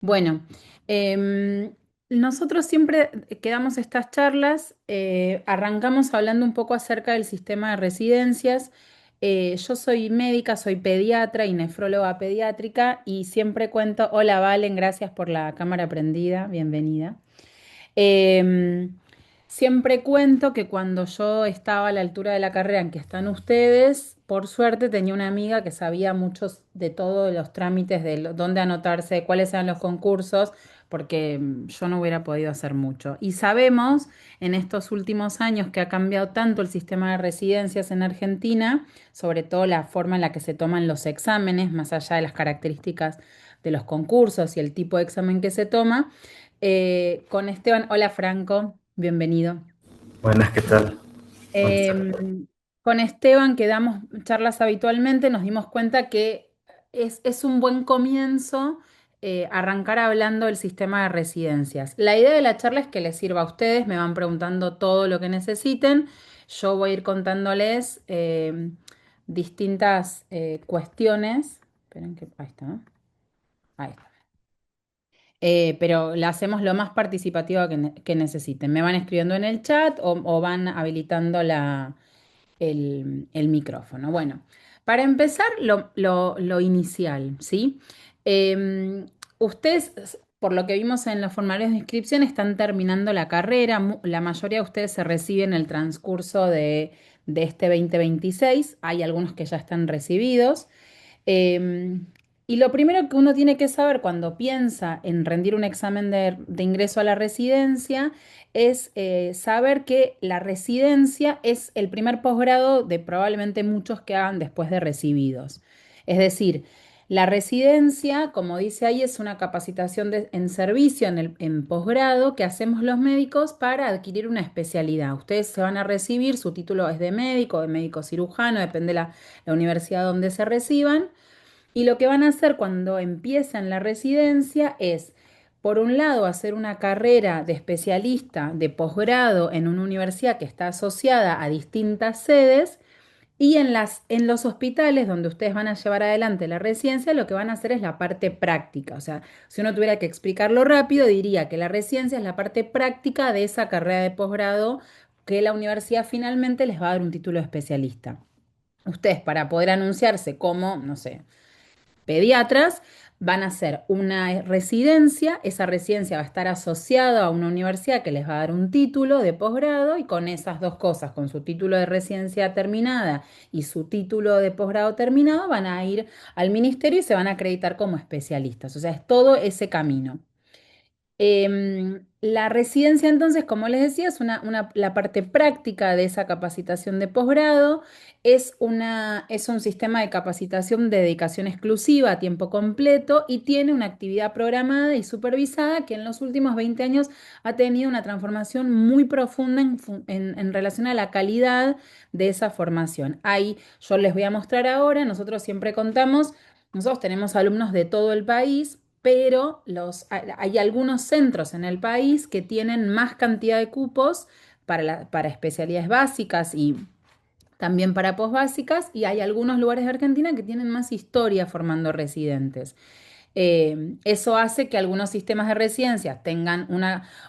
Bueno, em, nosotros siempre que damos estas charlas, arrancamos hablando un poco acerca del sistema de residencias. Yo soy médica, soy pediatra y nefróloga pediátrica y siempre cuento, hola Valen, gracias por la cámara prendida, bienvenida. Em, Siempre cuento que cuando yo estaba a la altura de la carrera en que están ustedes, por suerte tenía una amiga que sabía muchos de todos los trámites, de dónde anotarse, cuáles eran los concursos, porque yo no hubiera podido hacer mucho. Y sabemos en estos últimos años que ha cambiado tanto el sistema de residencias en Argentina, sobre todo la forma en la que se toman los exámenes, más allá de las características de los concursos y el tipo de examen que se toma con Esteban. Hola Franco, bienvenido. Buenas, ¿qué tal? Buenas tardes. Em, con Esteban, que damos charlas habitualmente, nos dimos cuenta que es un buen comienzo arrancar hablando del sistema de residencias. La idea de la charla es que les sirva a ustedes, me van preguntando todo lo que necesiten. Yo voy a ir contándoles distintas cuestiones. Esperen que ahí está, ¿no? Ahí está. Pero la hacemos lo más participativa que necesiten. Me van escribiendo en el chat o van habilitando el micrófono. Bueno, para empezar, lo inicial, ¿sí? Ustedes, por lo que vimos en los formularios de inscripción, están terminando la carrera. La mayoría de ustedes se reciben en el transcurso de este 2026. Hay algunos que ya están recibidos. Em, y lo primero que uno tiene que saber cuando piensa en rendir un examen de ingreso a la residencia es saber que la residencia es el primer posgrado de probablemente muchos que hagan después de recibidos. Es decir, la residencia, como dice ahí, es una capacitación en servicio en posgrado que hacemos los médicos para adquirir una especialidad. Ustedes se van a recibir, su título es de médico cirujano, depende de la universidad donde se reciban. Y lo que van a hacer cuando empiezan la residencia es, por un lado, hacer una carrera de especialista de posgrado en una universidad que está asociada a distintas sedes y en los hospitales donde ustedes van a llevar adelante la residencia, lo que van a hacer es la parte práctica. O sea, si uno tuviera que explicarlo rápido, diría que la residencia es la parte práctica de esa carrera de posgrado que la universidad finalmente les va a dar un título de especialista. Ustedes, para poder anunciarse como, no sé, pediatras, van a hacer una residencia, esa residencia va a estar asociada a una universidad que les va a dar un título de posgrado y con esas dos cosas, con su título de residencia terminada y su título de posgrado terminado, van a ir al ministerio y se van a acreditar como especialistas. O sea, es todo ese camino. La residencia, entonces, como les decía, es la parte práctica de esa capacitación de posgrado. Es un sistema de capacitación de dedicación exclusiva a tiempo completo y tiene una actividad programada y supervisada que en los últimos 20 años ha tenido una transformación muy profunda en relación a la calidad de esa formación. Ahí yo les voy a mostrar ahora, nosotros tenemos alumnos de todo el país, pero hay algunos centros en el país que tienen más cantidad de cupos para especialidades básicas y también para posbásicas, y hay algunos lugares de Argentina que tienen más historia formando residentes. Eso hace que algunos sistemas de residencias tengan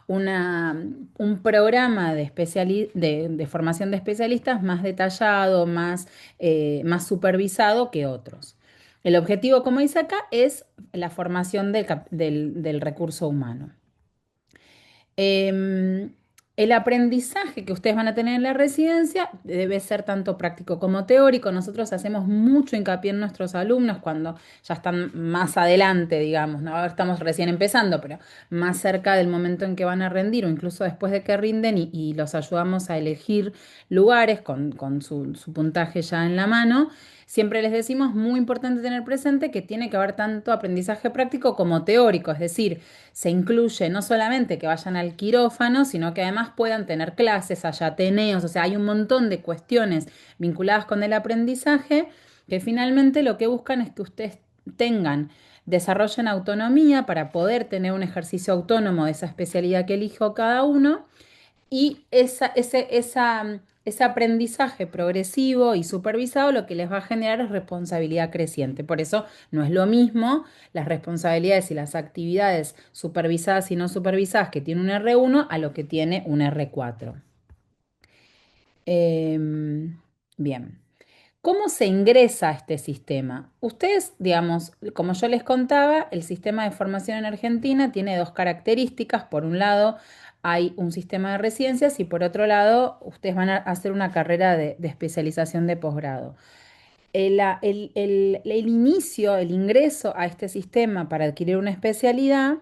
un programa de formación de especialistas más detallado, más supervisado que otros. El objetivo, como dice acá, es la formación del recurso humano. Em, el aprendizaje que ustedes van a tener en la residencia debe ser tanto práctico como teórico. Nosotros hacemos mucho hincapié en nuestros alumnos cuando ya están más adelante, digamos, ¿no? Ahora estamos recién empezando, pero más cerca del momento en que van a rendir o incluso después de que rinden y los ayudamos a elegir lugares con su puntaje ya en la mano. Siempre les decimos, muy importante tener presente que tiene que haber tanto aprendizaje práctico como teórico, es decir, se incluye no solamente que vayan al quirófano, sino que además puedan tener clases, haya ateneos, o sea, hay un montón de cuestiones vinculadas con el aprendizaje que finalmente lo que buscan es que ustedes tengan, desarrollen autonomía para poder tener un ejercicio autónomo de esa especialidad que elijo cada uno y ese aprendizaje progresivo y supervisado lo que les va a generar es responsabilidad creciente. Por eso no es lo mismo las responsabilidades y las actividades supervisadas y no supervisadas que tiene un R1 a lo que tiene un R4. Bien. ¿Cómo se ingresa a este sistema? Ustedes, digamos, como yo les contaba, el sistema de formación en Argentina tiene dos características. Por un lado, hay un sistema de residencias y por otro lado, ustedes van a hacer una carrera de especialización de posgrado. El inicio, el ingreso a este sistema para adquirir una especialidad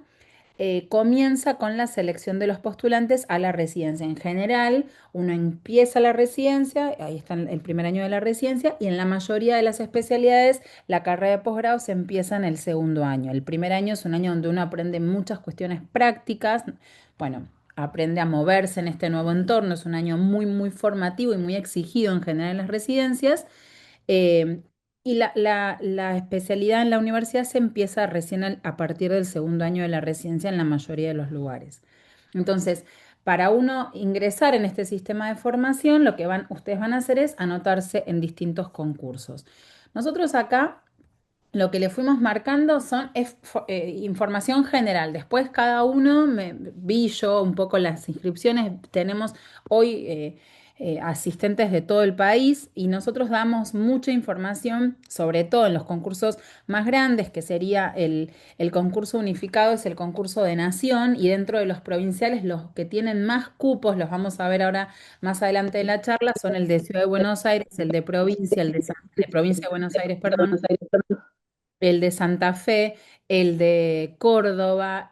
comienza con la selección de los postulantes a la residencia. En general, uno empieza la residencia, ahí está el primer año de la residencia, y en la mayoría de las especialidades, la carrera de posgrado se empieza en el segundo año. El primer año es un año donde uno aprende muchas cuestiones prácticas, bueno, aprende a moverse en este nuevo entorno, es un año muy, muy formativo y muy exigido en general en las residencias. Eh, y la especialidad en la universidad se empieza recién a partir del segundo año de la residencia en la mayoría de los lugares. Entonces, para uno ingresar en este sistema de formación, lo que ustedes van a hacer es anotarse en distintos concursos. Nosotros acá lo que le fuimos marcando información general. Después cada uno, vi yo un poco las inscripciones. Tenemos hoy asistentes de todo el país y nosotros damos mucha información, sobre todo en los concursos más grandes, que sería el concurso unificado, es el concurso de nación, y dentro de los provinciales los que tienen más cupos, los vamos a ver ahora más adelante de la charla, son el de Ciudad de Buenos Aires, el de provincia, de provincia de Buenos Aires, perdón, el de Santa Fe, el de Córdoba,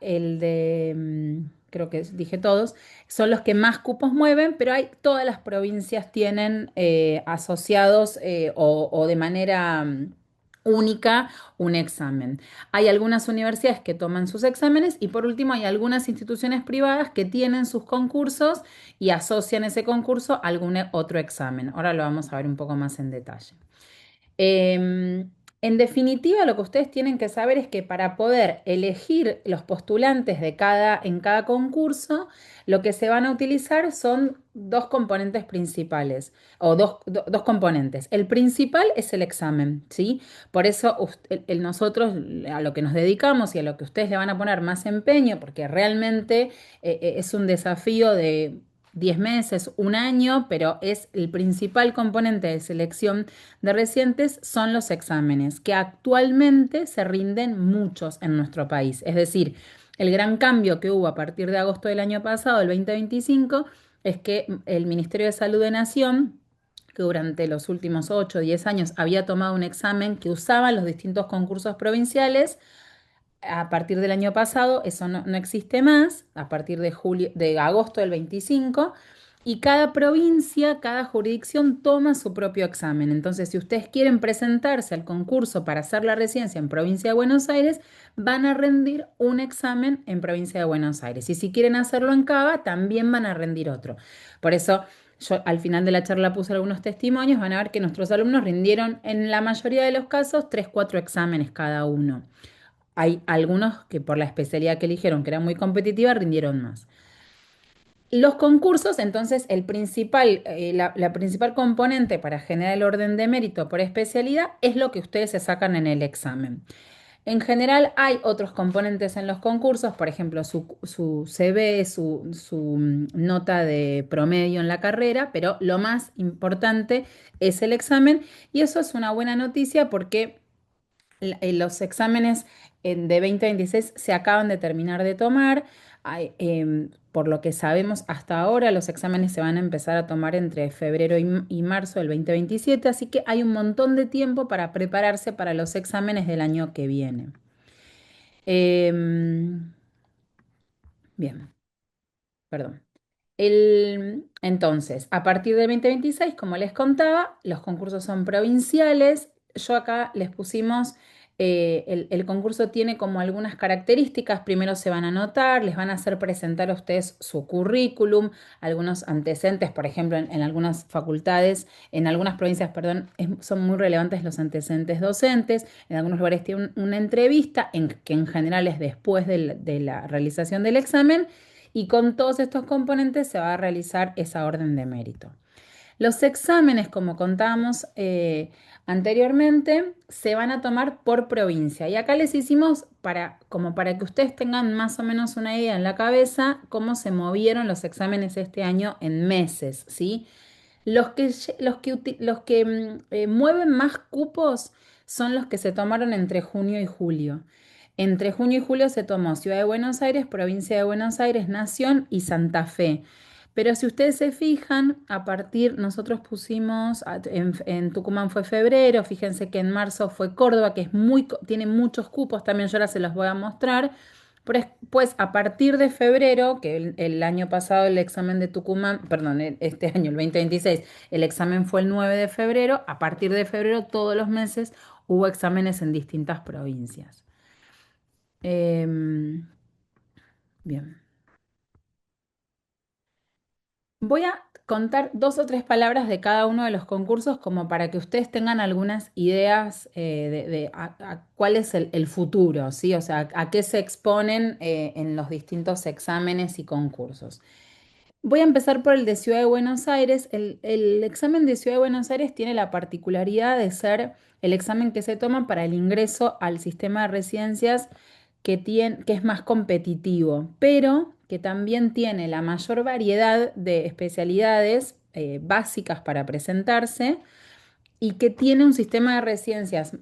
creo que dije todos, son los que más cupos mueven, pero todas las provincias tienen asociados o de manera única un examen. Hay algunas universidades que toman sus exámenes y por último hay algunas instituciones privadas que tienen sus concursos y asocian ese concurso a algún otro examen. Ahora lo vamos a ver un poco más en detalle. En definitiva, lo que ustedes tienen que saber es que para poder elegir los postulantes en cada concurso, lo que se van a utilizar son dos componentes principales, o dos componentes. El principal es el examen, ¿sí? Por eso nosotros a lo que nos dedicamos y a lo que ustedes le van a poner más empeño, porque realmente es un desafío de 10 meses, un año, pero es el principal componente de selección de residentes son los exámenes, que actualmente se rinden muchos en nuestro país. Es decir, el gran cambio que hubo a partir de agosto del año pasado, el 2025, es que el Ministerio de Salud de Nación, que durante los últimos 8 o 10 años había tomado un examen que usaba los distintos concursos provinciales, a partir del año pasado eso no existe más, a partir de agosto del 25, y cada provincia, cada jurisdicción toma su propio examen. Entonces, si ustedes quieren presentarse al concurso para hacer la residencia en provincia de Buenos Aires, van a rendir un examen en provincia de Buenos Aires. Y si quieren hacerlo en Cava, también van a rendir otro. Por eso, yo al final de la charla puse algunos testimonios, van a ver que nuestros alumnos rindieron en la mayoría de los casos 3, 4 exámenes cada uno. Hay algunos que por la especialidad que eligieron, que era muy competitiva, rindieron más. Los concursos, entonces, la principal componente para generar el orden de mérito por especialidad es lo que ustedes se sacan en el examen. En general hay otros componentes en los concursos, por ejemplo, su CV, su nota de promedio en la carrera, pero lo más importante es el examen y eso es una buena noticia porque los exámenes de 2026 se acaban de terminar de tomar. Por lo que sabemos hasta ahora, los exámenes se van a empezar a tomar entre febrero y marzo del 2027, así que hay un montón de tiempo para prepararse para los exámenes del año que viene. Em, Bien, perdón. Entonces, a partir del 2026, como les contaba, los concursos son provinciales. Yo acá les pusimos, el concurso tiene como algunas características. Primero se van a anotar, les van a hacer presentar a ustedes su currículum, algunos antecedentes, por ejemplo, en algunas facultades, en algunas provincias, perdón, son muy relevantes los antecedentes docentes. En algunos lugares tienen una entrevista, que en general es después de la realización del examen y con todos estos componentes se va a realizar esa orden de mérito. Los exámenes, como contábamos anteriormente, se van a tomar por provincia. Y acá les hicimos como para que ustedes tengan más o menos una idea en la cabeza cómo se movieron los exámenes este año en meses, ¿sí? Los que mueven más cupos son los que se tomaron entre junio y julio. Entre junio y julio se tomó Ciudad de Buenos Aires, Provincia de Buenos Aires, Nación y Santa Fe. Pero si ustedes se fijan, nosotros pusimos, en Tucumán fue febrero, fíjense que en marzo fue Córdoba, que tiene muchos cupos, también yo ahora se los voy a mostrar. Pues a partir de febrero, que el año pasado el examen de Tucumán, perdón, este año, el 2026, el examen fue el 9 de febrero, a partir de febrero todos los meses hubo exámenes en distintas provincias. Em, bien. Voy a contar dos o tres palabras de cada uno de los concursos como para que ustedes tengan algunas ideas de cuál es el futuro, ¿sí? O sea, a qué se exponen en los distintos exámenes y concursos. Voy a empezar por el de Ciudad de Buenos Aires. El examen de Ciudad de Buenos Aires tiene la particularidad de ser el examen que se toma para el ingreso al sistema de residencias que es más competitivo, pero que también tiene la mayor variedad de especialidades básicas para presentarse y que tiene un sistema de residencias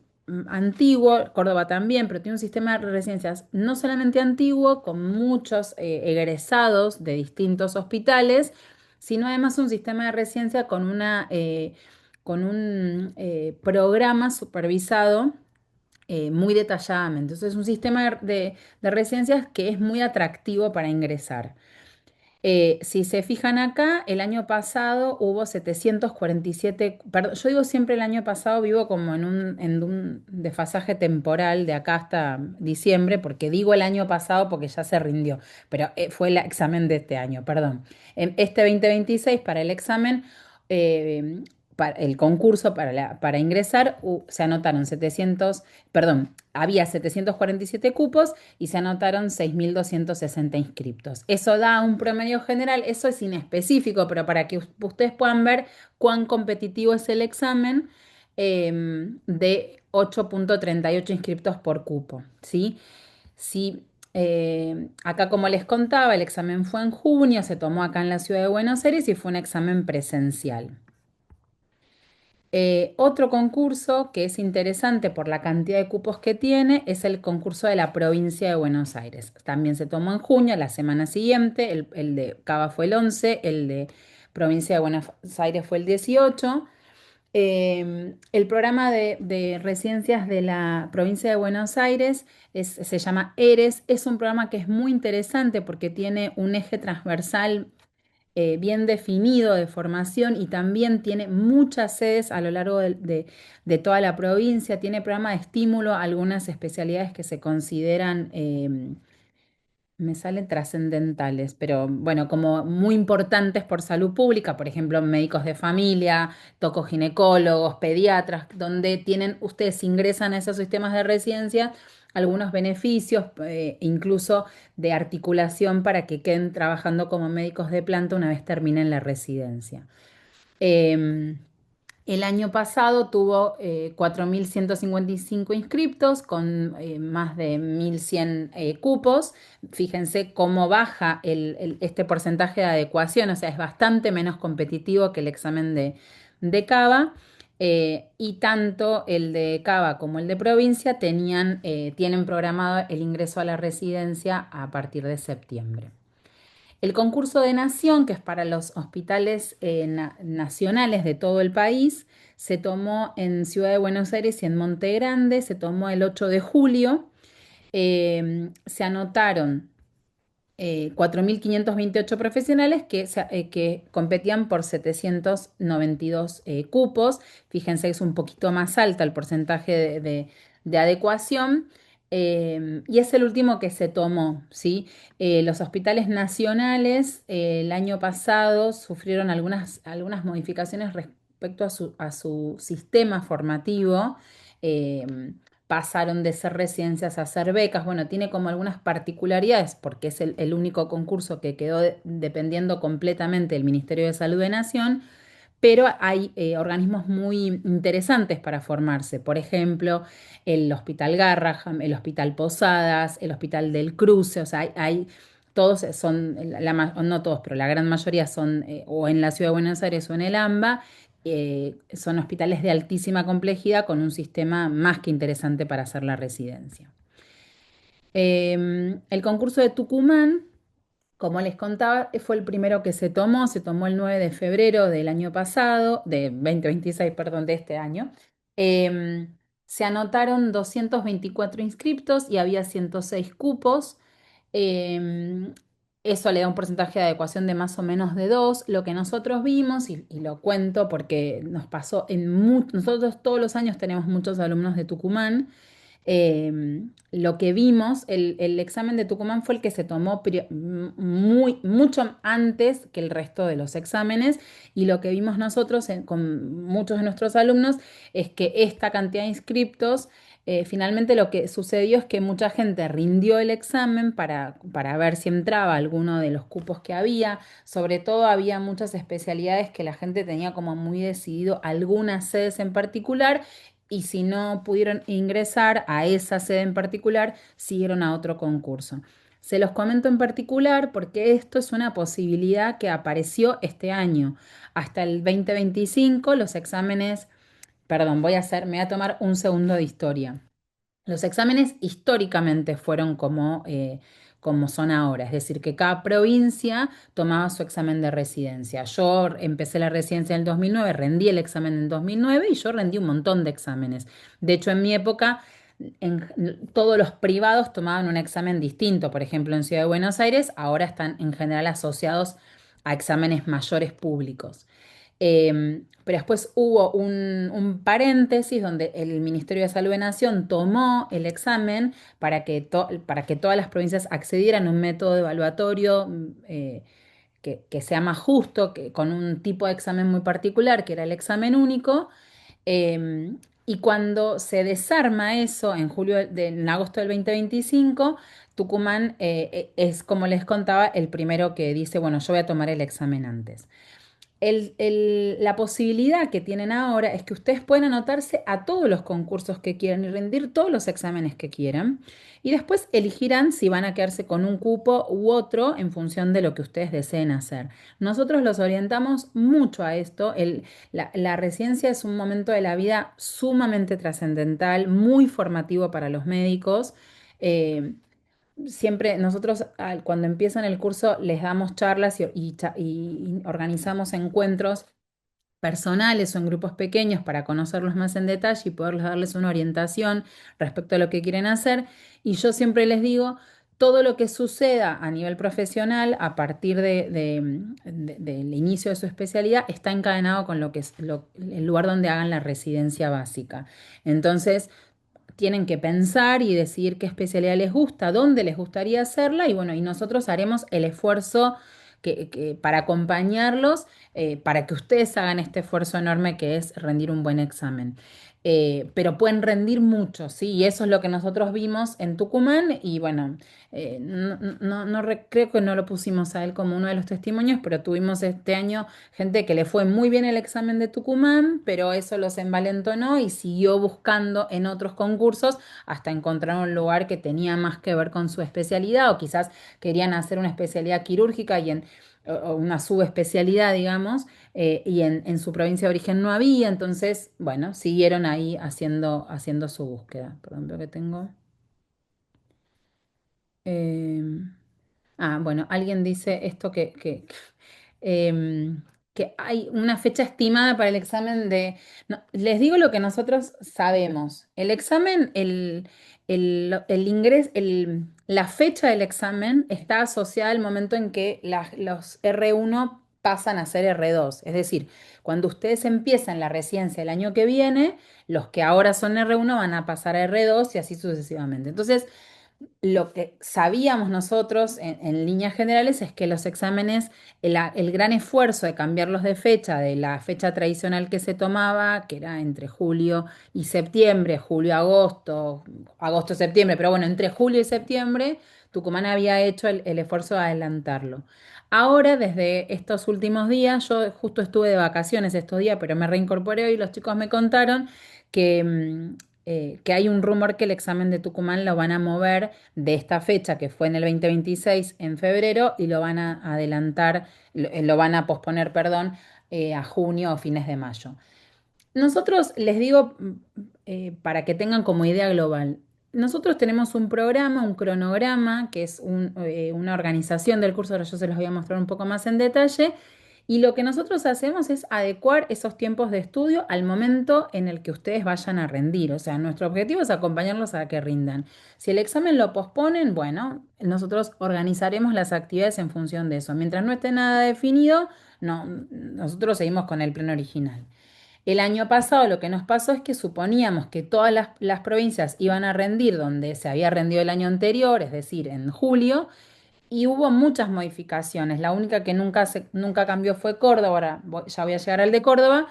antiguo, Córdoba también, pero tiene un sistema de residencias no solamente antiguo, con muchos egresados de distintos hospitales, sino además un sistema de residencia con un programa supervisado muy detalladamente. Entonces, es un sistema de residencias que es muy atractivo para ingresar. Si se fijan acá, el año pasado hubo 747, perdón, yo digo siempre el año pasado, vivo como en un desfasaje temporal de acá hasta diciembre, porque digo el año pasado porque ya se rindió, pero fue el examen de este año, perdón. En este 2026 para el examen, para el concurso para ingresar, se anotaron 700, perdón, había 747 cupos y se anotaron 6.260 inscriptos. Eso da un promedio general, eso es inespecífico, pero para que ustedes puedan ver cuán competitivo es el examen, de 8,38 inscriptos por cupo, ¿sí? Sí, acá como les contaba, el examen fue en junio, se tomó acá en la ciudad de Buenos Aires y fue un examen presencial. Otro concurso que es interesante por la cantidad de cupos que tiene es el concurso de la provincia de Buenos Aires. También se tomó en junio, la semana siguiente, el de Cava fue el 11, el de provincia de Buenos Aires fue el 18. El programa de residencias de la provincia de Buenos Aires se llama ERES. Es un programa que es muy interesante porque tiene un eje transversal bien definido de formación y también tiene muchas sedes a lo largo de toda la provincia. Tiene programa de estímulo a algunas especialidades que se consideran, me salen trascendentales, pero bueno, como muy importantes por salud pública, por ejemplo, médicos de familia, tocoginecólogos, pediatras, donde ustedes ingresan a esos sistemas de residencia algunos beneficios, incluso de articulación para que queden trabajando como médicos de planta una vez terminen la residencia. Em, el año pasado tuvo 4.155 inscriptos con más de 1.100 cupos. Fíjense cómo baja este porcentaje de adecuación, o sea, es bastante menos competitivo que el examen de Cava. Y tanto el de Cava como el de provincia tienen programado el ingreso a la residencia a partir de septiembre. El concurso de Nación, que es para los hospitales nacionales de todo el país, se tomó en Ciudad de Buenos Aires y en Monte Grande, se tomó el 8 de julio. Se anotaron 4.528 profesionales que competían por 792 cupos. Fíjense que es un poquito más alta el porcentaje de adecuación. Y es el último que se tomó, ¿sí? Los hospitales nacionales el año pasado sufrieron algunas modificaciones respecto a su sistema formativo. eh, Pasaron de ser residencias a ser becas. Bueno, tiene como algunas particularidades porque es el único concurso que quedó dependiendo completamente del Ministerio de Salud de Nación, pero hay organismos muy interesantes para formarse. Por ejemplo, el Hospital Garraham, el Hospital Posadas, el Hospital del Cruce, o sea, todos son, no todos, pero la gran mayoría son o en la Ciudad de Buenos Aires o en el AMBA, son hospitales de altísima complejidad con un sistema más que interesante para hacer la residencia. El concurso de Tucumán, como les contaba, fue el primero que se tomó el 9 de febrero del año pasado, de 2026, perdón, de este año. Se anotaron 224 inscriptos y había 106 cupos. Em, Eso le da un porcentaje de adecuación de más o menos de 2. Lo que nosotros vimos, y lo cuento porque nos pasó nosotros todos los años tenemos muchos alumnos de Tucumán. Lo que vimos, el examen de Tucumán fue el que se tomó mucho antes que el resto de los exámenes, y lo que vimos nosotros con muchos de nuestros alumnos es que esta cantidad de inscriptos, finalmente lo que sucedió es que mucha gente rindió el examen para ver si entraba alguno de los cupos que había. Sobre todo había muchas especialidades que la gente tenía como muy decidido algunas sedes en particular, y si no pudieron ingresar a esa sede en particular, siguieron a otro concurso. Se los comento en particular porque esto es una posibilidad que apareció este año. Hasta el 2025 los exámenes, perdón, me voy a tomar un segundo de historia. Los exámenes históricamente fueron como son ahora, es decir, que cada provincia tomaba su examen de residencia. Yo empecé la residencia en el 2009, rendí el examen en 2009 y yo rendí un montón de exámenes. De hecho, en mi época, todos los privados tomaban un examen distinto. Por ejemplo, en Ciudad de Buenos Aires, ahora están en general asociados a exámenes mayores públicos. Pero después hubo un paréntesis donde el Ministerio de Salud de Nación tomó el examen para que todas las provincias accedieran a un método evaluatorio que sea más justo, con un tipo de examen muy particular, que era el examen único. Y cuando se desarma eso en agosto del 2025, Tucumán es, como les contaba, el primero que dice, bueno, yo voy a tomar el examen antes. La posibilidad que tienen ahora es que ustedes pueden anotarse a todos los concursos que quieran y rendir todos los exámenes que quieran, y después elegirán si van a quedarse con un cupo u otro en función de lo que ustedes deseen hacer. Nosotros los orientamos mucho a esto. La residencia es un momento de la vida sumamente trascendental, muy formativo para los médicos. Eh, Siempre nosotros cuando empiezan el curso les damos charlas y organizamos encuentros personales o en grupos pequeños para conocerlos más en detalle y poderles darles una orientación respecto a lo que quieren hacer. Y yo siempre les digo, todo lo que suceda a nivel profesional a partir del inicio de su especialidad está encadenado con lo que es el lugar donde hagan la residencia básica. Entonces, tienen que pensar y decidir qué especialidad les gusta, dónde les gustaría hacerla, y bueno, y nosotros haremos el esfuerzo para acompañarlos, para que ustedes hagan este esfuerzo enorme que es rendir un buen examen. Pero pueden rendir mucho, ¿sí? Y eso es lo que nosotros vimos en Tucumán, y bueno, creo que no lo pusimos a él como uno de los testimonios, pero tuvimos este año gente que le fue muy bien el examen de Tucumán, pero eso los envalentonó y siguió buscando en otros concursos hasta encontrar un lugar que tenía más que ver con su especialidad, o quizás querían hacer una especialidad quirúrgica o una subespecialidad, digamos, y en su provincia de origen no había. Entonces, bueno, siguieron ahí haciendo su búsqueda. Perdón, veo que tengo. em, bueno, alguien dice esto em, que hay una fecha estimada para el examen de... No, les digo lo que nosotros sabemos. El examen, el ingreso, la fecha del examen está asociada al momento en que los R1 pasan a ser R2. Es decir, cuando ustedes empiezan la residencia el año que viene, los que ahora son R1 van a pasar a R2 y así sucesivamente. Entonces, lo que sabíamos nosotros en líneas generales es que los exámenes, el gran esfuerzo de cambiarlos de fecha, de la fecha tradicional que se tomaba, que era entre julio y septiembre, julio-agosto, agosto-septiembre, pero bueno, entre julio y septiembre, Tucumán había hecho el esfuerzo de adelantarlo. Ahora, desde estos últimos días, yo justo estuve de vacaciones estos días, pero me reincorporé hoy y los chicos me contaron que, que hay un rumor que el examen de Tucumán lo van a mover de esta fecha, que fue en el 2026 en febrero, y lo van a adelantar, lo van a posponer, perdón, a junio o fines de mayo. Nosotros les digo, para que tengan como idea global, nosotros tenemos un programa, un cronograma, que es una organización del curso, ahora yo se los voy a mostrar un poco más en detalle, y lo que nosotros hacemos es adecuar esos tiempos de estudio al momento en el que ustedes vayan a rendir. O sea, nuestro objetivo es acompañarlos a que rindan. Si el examen lo posponen, bueno, nosotros organizaremos las actividades en función de eso. Mientras no esté nada definido, no, nosotros seguimos con el plan original. El año pasado lo que nos pasó es que suponíamos que todas las provincias iban a rendir donde se había rendido el año anterior, es decir, en julio, y hubo muchas modificaciones. La única que nunca cambió fue Córdoba, ahora ya voy a llegar al de Córdoba,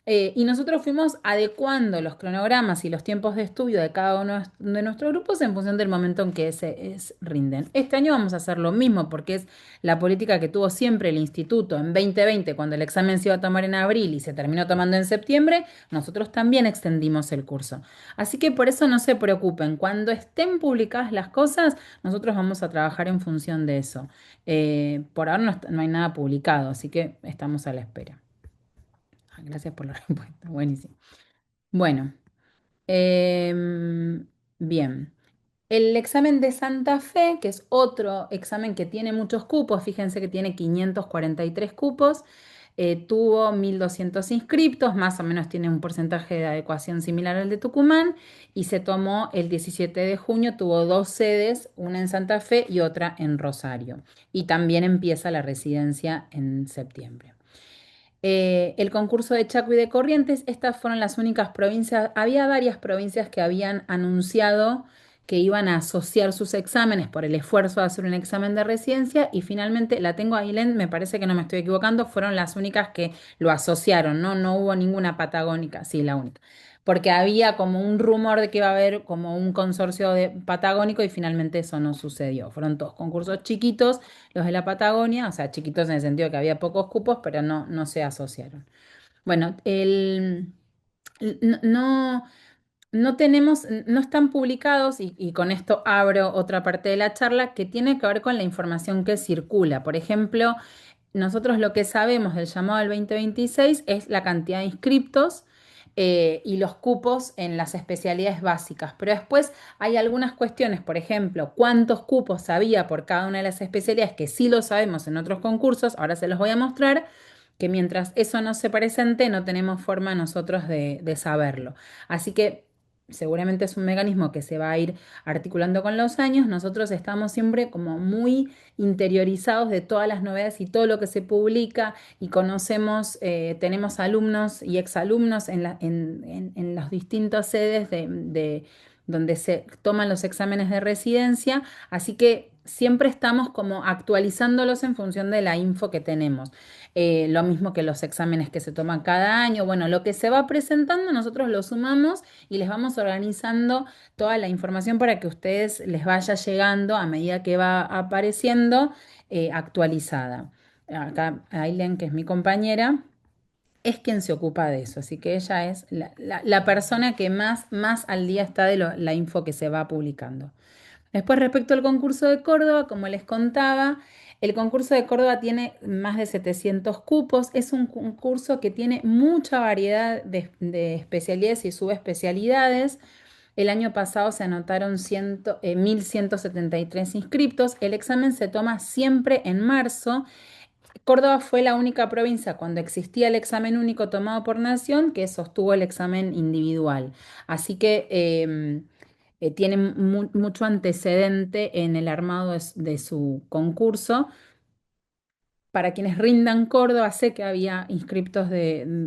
y nosotros fuimos adecuando los cronogramas y los tiempos de estudio de cada uno de nuestros grupos en función del momento en que rinden. Este año vamos a hacer lo mismo porque es la política que tuvo siempre el instituto en 2020, cuando el examen se iba a tomar en abril y se terminó tomando en septiembre, nosotros también extendimos el curso. Así que por eso no se preocupen, cuando estén publicadas las cosas, nosotros vamos a trabajar en función de eso. Por ahora no hay nada publicado, así que estamos a la espera. Gracias por la respuesta, buenísimo. Bueno, em, bien. El examen de Santa Fe, que es otro examen que tiene muchos cupos, fíjense que tiene 543 cupos, tuvo 1.200 inscriptos, más o menos tiene un porcentaje de adecuación similar al de Tucumán, y se tomó el 17 de junio, tuvo dos sedes, una en Santa Fe y otra en Rosario. Y también empieza la residencia en septiembre. El concurso de Chaco y de Corrientes, estas fueron las únicas provincias, había varias provincias que habían anunciado que iban a asociar sus exámenes por el esfuerzo de hacer un examen de residencia y finalmente la tengo ahí, Len, me parece que no me estoy equivocando, fueron las únicas que lo asociaron, ¿no? No hubo ninguna patagónica, sí, la única. Porque había como un rumor de que iba a haber como un consorcio de patagónico y finalmente eso no sucedió. Fueron todos concursos chiquitos los de la Patagonia, o sea, chiquitos en el sentido que había pocos cupos, pero no se asociaron. Bueno, no, no tenemos, no están publicados, y con esto abro otra parte de la charla que tiene que ver con la información que circula. Por ejemplo, nosotros lo que sabemos del llamado del 2026 es la cantidad de inscriptos y los cupos en las especialidades básicas, pero después hay algunas cuestiones, por ejemplo, cuántos cupos había por cada una de las especialidades, que sí lo sabemos en otros concursos, ahora se los voy a mostrar, que mientras eso no se presente, no tenemos forma nosotros de saberlo. Así que seguramente es un mecanismo que se va a ir articulando con los años. Nosotros estamos siempre como muy interiorizados de todas las novedades y todo lo que se publica y conocemos, tenemos alumnos y exalumnos en las distintas sedes donde se toman los exámenes de residencia, así que siempre estamos como actualizándolos en función de la info que tenemos. Lo mismo que los exámenes que se toman cada año. Bueno, lo que se va presentando nosotros lo sumamos y les vamos organizando toda la información para que a ustedes les vaya llegando a medida que va apareciendo actualizada. Acá Aileen, que es mi compañera, es quien se ocupa de eso, así que ella es la persona que más al día está de la info que se va publicando. Después, respecto al concurso de Córdoba, como les contaba, el concurso de Córdoba tiene más de 700 cupos. Es un concurso que tiene mucha variedad de especialidades y subespecialidades. El año pasado se anotaron 1.173 inscriptos. El examen se toma siempre en marzo. Córdoba fue la única provincia cuando existía el examen único tomado por nación que sostuvo el examen individual. Así que tiene mucho antecedente en el armado de su concurso. Para quienes rindan Córdoba, sé que había inscriptos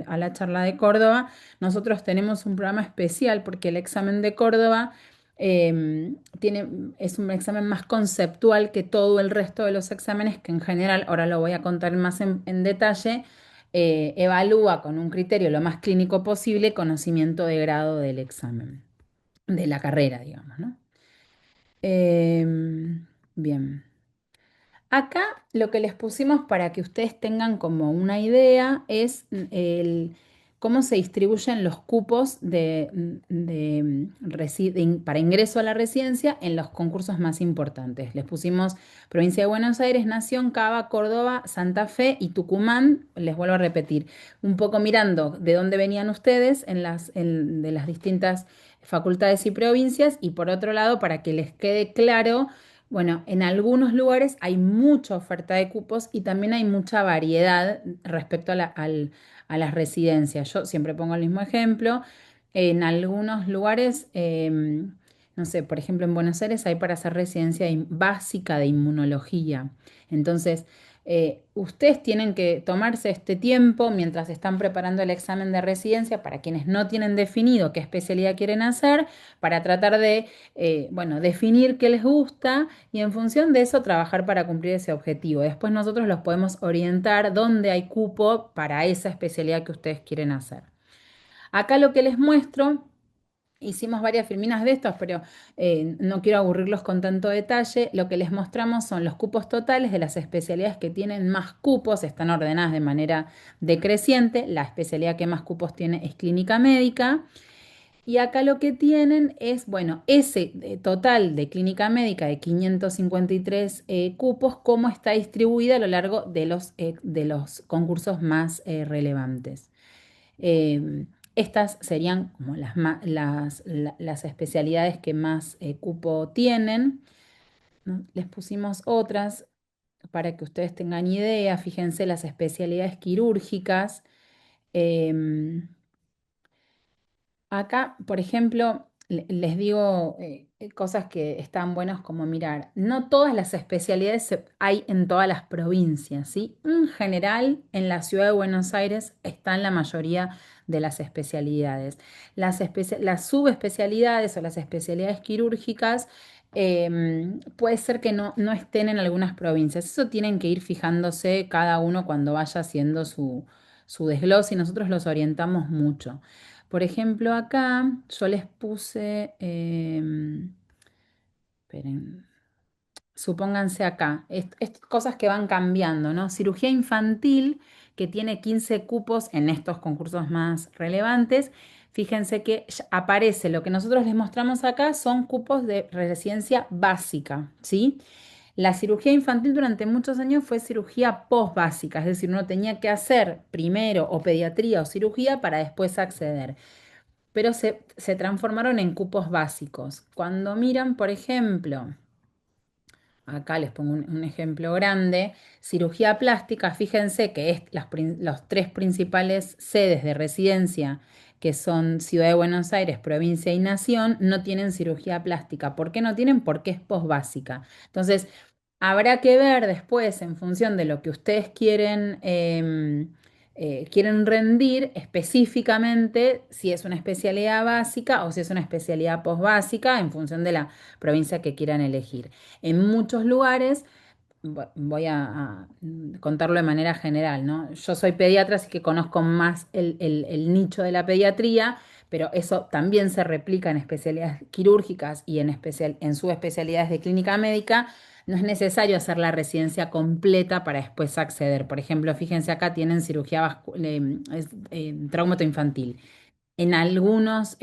a la charla de Córdoba. Nosotros tenemos un programa especial porque el examen de Córdoba es un examen más conceptual que todo el resto de los exámenes, que en general, ahora lo voy a contar más en detalle, evalúa con un criterio lo más clínico posible conocimiento de grado del examen, de la carrera, digamos, ¿no? Em, Bien. Acá lo que les pusimos para que ustedes tengan como una idea es cómo se distribuyen los cupos para ingreso a la residencia en los concursos más importantes. Les pusimos Provincia de Buenos Aires, Nación, Cava, Córdoba, Santa Fe y Tucumán. Les vuelvo a repetir, un poco mirando de dónde venían ustedes de las distintas facultades y provincias, y por otro lado, para que les quede claro. Bueno, en algunos lugares hay mucha oferta de cupos y también hay mucha variedad respecto a las residencias. Yo siempre pongo el mismo ejemplo. En algunos lugares, no sé, por ejemplo, en Buenos Aires hay para hacer residencia básica de inmunología. Entonces, ustedes tienen que tomarse este tiempo mientras están preparando el examen de residencia para quienes no tienen definido qué especialidad quieren hacer, para tratar de, bueno, definir qué les gusta y en función de eso trabajar para cumplir ese objetivo. Después nosotros los podemos orientar dónde hay cupo para esa especialidad que ustedes quieren hacer. Acá lo que les muestro. Hicimos varias filminas de estos, pero no quiero aburrirlos con tanto detalle. Lo que les mostramos son los cupos totales de las especialidades que tienen más cupos, están ordenadas de manera decreciente. La especialidad que más cupos tiene es clínica médica. Y acá lo que tienen es, bueno, ese total de clínica médica de 553 cupos, cómo está distribuida a lo largo de los concursos más relevantes. Estas serían como las especialidades que más cupo tienen, ¿no? Les pusimos otras para que ustedes tengan idea. Fíjense las especialidades quirúrgicas. em, Acá, por ejemplo, les digo cosas que están buenas como mirar. No todas las especialidades hay en todas las provincias, ¿sí? En general, en la ciudad de Buenos Aires están la mayoría de las especialidades. Las subespecialidades o las especialidades quirúrgicas puede ser que no estén en algunas provincias. Eso tienen que ir fijándose cada uno cuando vaya haciendo su desglose y nosotros los orientamos mucho. Por ejemplo, acá yo les puse, esperen, supónganse acá, cosas que van cambiando, ¿no? Cirugía infantil, que tiene 15 cupos en estos concursos más relevantes. Fíjense que ya aparece, lo que nosotros les mostramos acá son cupos de residencia básica, ¿sí? La cirugía infantil durante muchos años fue cirugía posbásica, es decir, uno tenía que hacer primero o pediatría o cirugía para después acceder, pero se transformaron en cupos básicos. Cuando miran, por ejemplo, acá les pongo un ejemplo grande, cirugía plástica, fíjense que los tres principales sedes de residencia, que son Ciudad de Buenos Aires, provincia y nación, no tienen cirugía plástica. ¿Por qué no tienen? Porque es posbásica. Entonces, habrá que ver después, en función de lo que ustedes quieren rendir específicamente, si es una especialidad básica o si es una especialidad posbásica, en función de la provincia que quieran elegir. En muchos lugares, voy a contarlo de manera general, ¿no? Yo soy pediatra, así que conozco más el nicho de la pediatría, pero eso también se replica en especialidades quirúrgicas y en subespecialidades de clínica médica. No es necesario hacer la residencia completa para después acceder. Por ejemplo, fíjense acá tienen traumato infantil. En algunos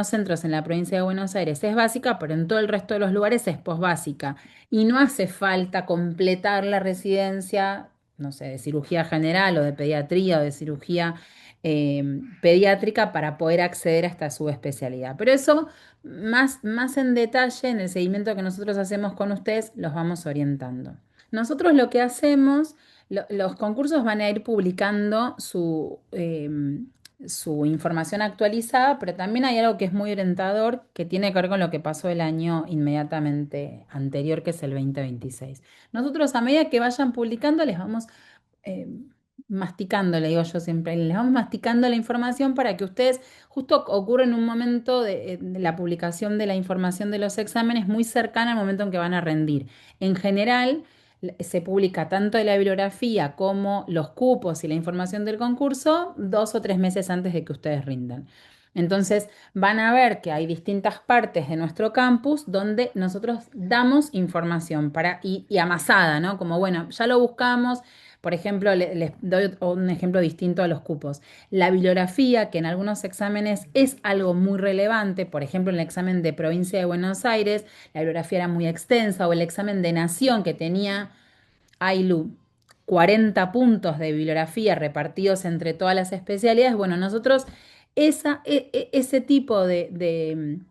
centros en la provincia de Buenos Aires es básica, pero en todo el resto de los lugares es posbásica. Y no hace falta completar la residencia, no sé, de cirugía general o de pediatría o de cirugía pediátrica para poder acceder a esta subespecialidad. Pero eso más en detalle en el seguimiento que nosotros hacemos con ustedes, los vamos orientando. Nosotros lo que hacemos, los concursos van a ir publicando su información actualizada, pero también hay algo que es muy orientador, que tiene que ver con lo que pasó el año inmediatamente anterior, que es el 2026. Nosotros a medida que vayan publicando, les vamos eh, masticando, le digo yo siempre, les vamos masticando la información para que ustedes, justo ocurre en un momento de la publicación de la información de los exámenes muy cercana al momento en que van a rendir. En general, se publica tanto la bibliografía como los cupos y la información del concurso 2 o 3 meses antes de que ustedes rindan. Entonces van a ver que hay distintas partes de nuestro campus donde nosotros damos información y amasada, ¿no? Como, bueno, ya lo buscamos. Por ejemplo, les doy un ejemplo distinto a los cupos. La bibliografía, que en algunos exámenes es algo muy relevante, por ejemplo, en el examen de provincia de Buenos Aires, la bibliografía era muy extensa, o el examen de nación que tenía AILU 40 puntos de bibliografía repartidos entre todas las especialidades. Bueno, nosotros ese tipo de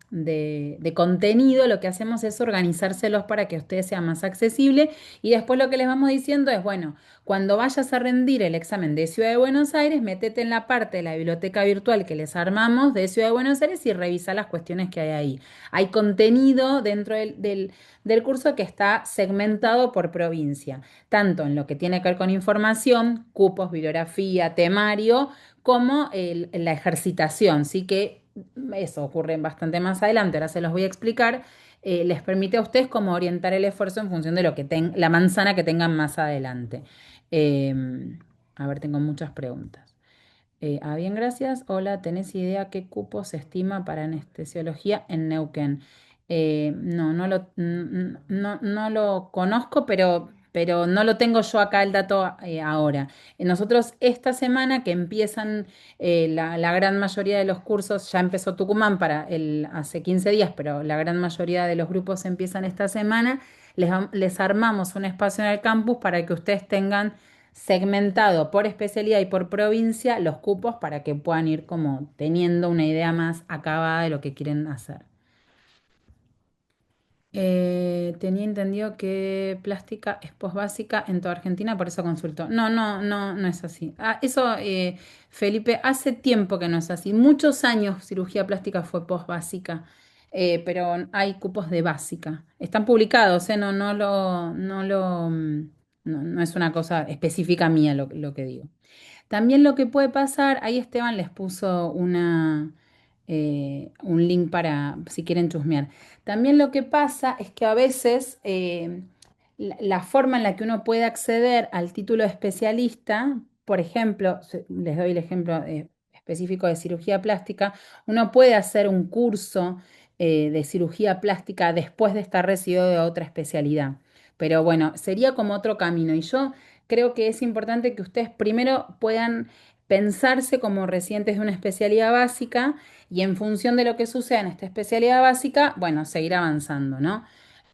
contenido lo que hacemos es organizárselos para que a ustedes sea más accesible y después lo que les vamos diciendo es, bueno, cuando vayas a rendir el examen de Ciudad de Buenos Aires, métete en la parte de la biblioteca virtual que les armamos de Ciudad de Buenos Aires y revisa las cuestiones que hay ahí. Hay contenido dentro del curso que está segmentado por provincia tanto en lo que tiene que ver con información, cupos, bibliografía, temario, como la ejercitación, sí que eso ocurre bastante más adelante, ahora se los voy a explicar, les permite a ustedes como orientar el esfuerzo en función de lo que la manzana que tengan más adelante. Eh, a ver, tengo muchas preguntas. Bien, gracias. Hola, ¿tenés idea qué cupo se estima para anestesiología en Neuquén? No, no lo conozco, pero no lo tengo yo acá el dato ahora. Nosotros esta semana que empiezan la gran mayoría de los cursos, ya empezó Tucumán hace 15 días, pero la gran mayoría de los grupos empiezan esta semana, les armamos un espacio en el campus para que ustedes tengan segmentado por especialidad y por provincia los cupos para que puedan ir como teniendo una idea más acabada de lo que quieren hacer. Tenía entendido que plástica es posbásica en toda Argentina, por eso consultó. No es así. Eso, Felipe, hace tiempo que no es así. Muchos años cirugía plástica fue posbásica, pero hay cupos de básica. Están publicados, ¿eh? No es una cosa específica mía lo que digo. También lo que puede pasar, ahí Esteban les puso un link para si quieren chusmear. También lo que pasa es que a veces la forma en la que uno puede acceder al título de especialista, por ejemplo, les doy el ejemplo específico de cirugía plástica, uno puede hacer un curso de cirugía plástica después de estar recibido de otra especialidad. Pero bueno, sería como otro camino. Y yo creo que es importante que ustedes primero puedan pensarse como residentes de una especialidad básica y en función de lo que suceda en esta especialidad básica, bueno, seguir avanzando, ¿no?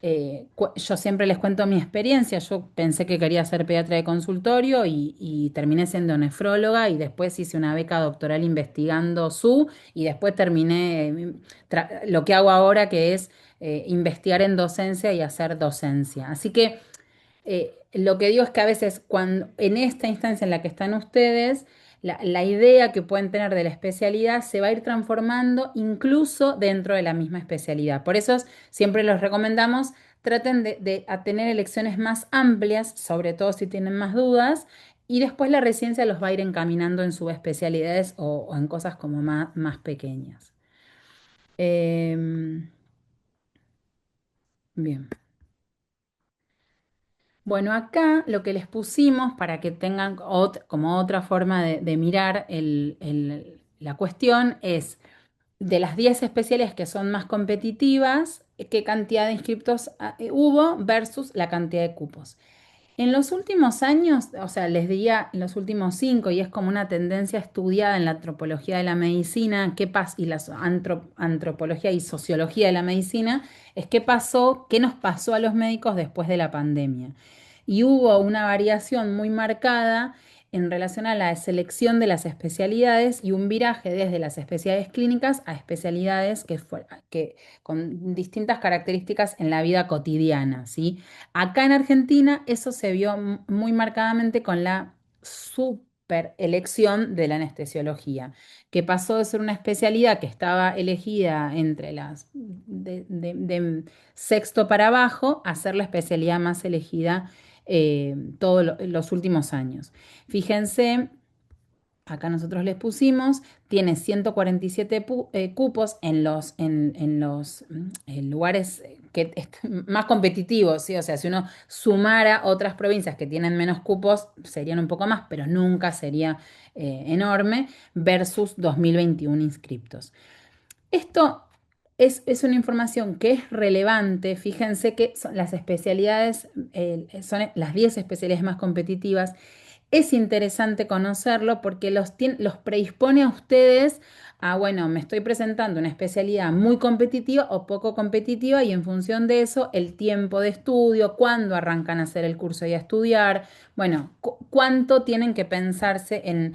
Yo siempre les cuento mi experiencia. Yo pensé que quería ser pediatra de consultorio y terminé siendo nefróloga y después hice una beca doctoral investigando y después terminé lo que hago ahora que es investigar en docencia y hacer docencia. Así que lo que digo es que a veces cuando en esta instancia en la que están ustedes, la idea que pueden tener de la especialidad se va a ir transformando incluso dentro de la misma especialidad. Por eso siempre los recomendamos, traten a tener elecciones más amplias, sobre todo si tienen más dudas, y después la residencia los va a ir encaminando en subespecialidades o en cosas como más pequeñas. Em, bien. Bueno, acá lo que les pusimos para que tengan como otra forma de mirar la cuestión es de las 10 especiales que son más competitivas, qué cantidad de inscriptos hubo versus la cantidad de cupos. En los últimos años, o sea, les diría en los últimos 5, y es como una tendencia estudiada en la antropología de la medicina, qué pasa, y la antropología y sociología de la medicina, es qué pasó, qué nos pasó a los médicos después de la pandemia. Y hubo una variación muy marcada en relación a la selección de las especialidades y un viraje desde las especialidades clínicas a especialidades que con distintas características en la vida cotidiana, ¿sí? Acá en Argentina eso se vio muy marcadamente con la super elección de la anestesiología, que pasó de ser una especialidad que estaba elegida entre las de sexto para abajo a ser la especialidad más elegida todos los últimos años. Fíjense, acá nosotros les pusimos, tiene 147 cupos en los lugares que es más competitivo, ¿sí? O sea, si uno sumara otras provincias que tienen menos cupos, serían un poco más, pero nunca sería enorme, versus 2021 inscriptos. Esto es una información que es relevante. Fíjense que son las especialidades, son las 10 especialidades más competitivas. Es interesante conocerlo porque los predispone a ustedes a, bueno, me estoy presentando una especialidad muy competitiva o poco competitiva y en función de eso, el tiempo de estudio, cuándo arrancan a hacer el curso y a estudiar, bueno, cuánto tienen que pensarse en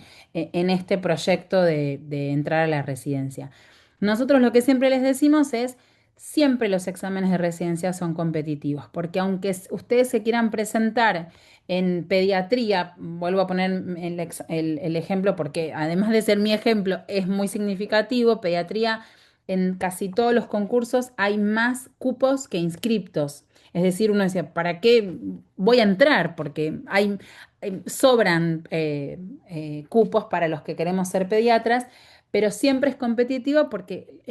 este proyecto de entrar a la residencia. Nosotros lo que siempre les decimos es, siempre los exámenes de residencia son competitivos, porque aunque ustedes se quieran presentar en pediatría, vuelvo a poner el ejemplo porque además de ser mi ejemplo, es muy significativo, pediatría en casi todos los concursos hay más cupos que inscriptos. Es decir, uno decía, ¿para qué voy a entrar? Porque sobran cupos para los que queremos ser pediatras, pero siempre es competitivo porque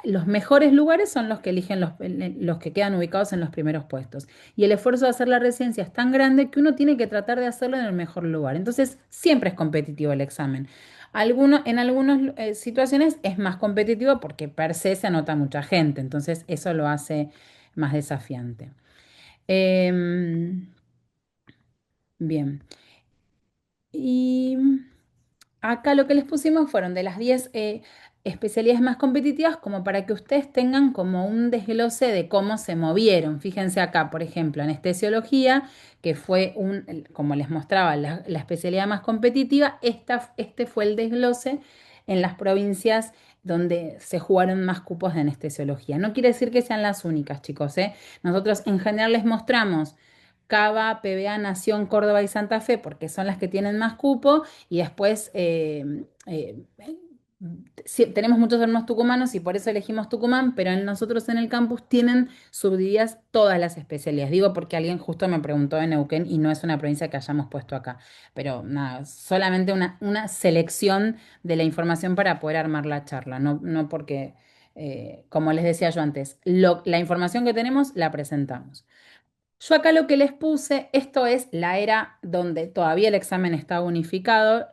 los mejores lugares son los que eligen los que quedan ubicados en los primeros puestos. Y el esfuerzo de hacer la residencia es tan grande que uno tiene que tratar de hacerlo en el mejor lugar. Entonces, siempre es competitivo el examen. En algunas situaciones es más competitivo porque per se se anota mucha gente, entonces eso lo hace más desafiante. Em, bien. Y acá lo que les pusimos fueron de las 10 especialidades más competitivas como para que ustedes tengan como un desglose de cómo se movieron. Fíjense acá, por ejemplo, anestesiología, que fue como les mostraba, la especialidad más competitiva, este fue el desglose en las provincias donde se jugaron más cupos de anestesiología. No quiere decir que sean las únicas, chicos, ¿eh? Nosotros en general les mostramos Cava, PBA, Nación, Córdoba y Santa Fe, porque son las que tienen más cupo, y después sí, tenemos muchos alumnos tucumanos y por eso elegimos Tucumán, pero nosotros en el campus tienen subdivididas todas las especialidades. Digo porque alguien justo me preguntó de Neuquén y no es una provincia que hayamos puesto acá, pero nada, solamente una selección de la información para poder armar la charla, no porque, como les decía yo antes, la información que tenemos la presentamos. Yo acá lo que les puse, esto es la era donde todavía el examen está unificado,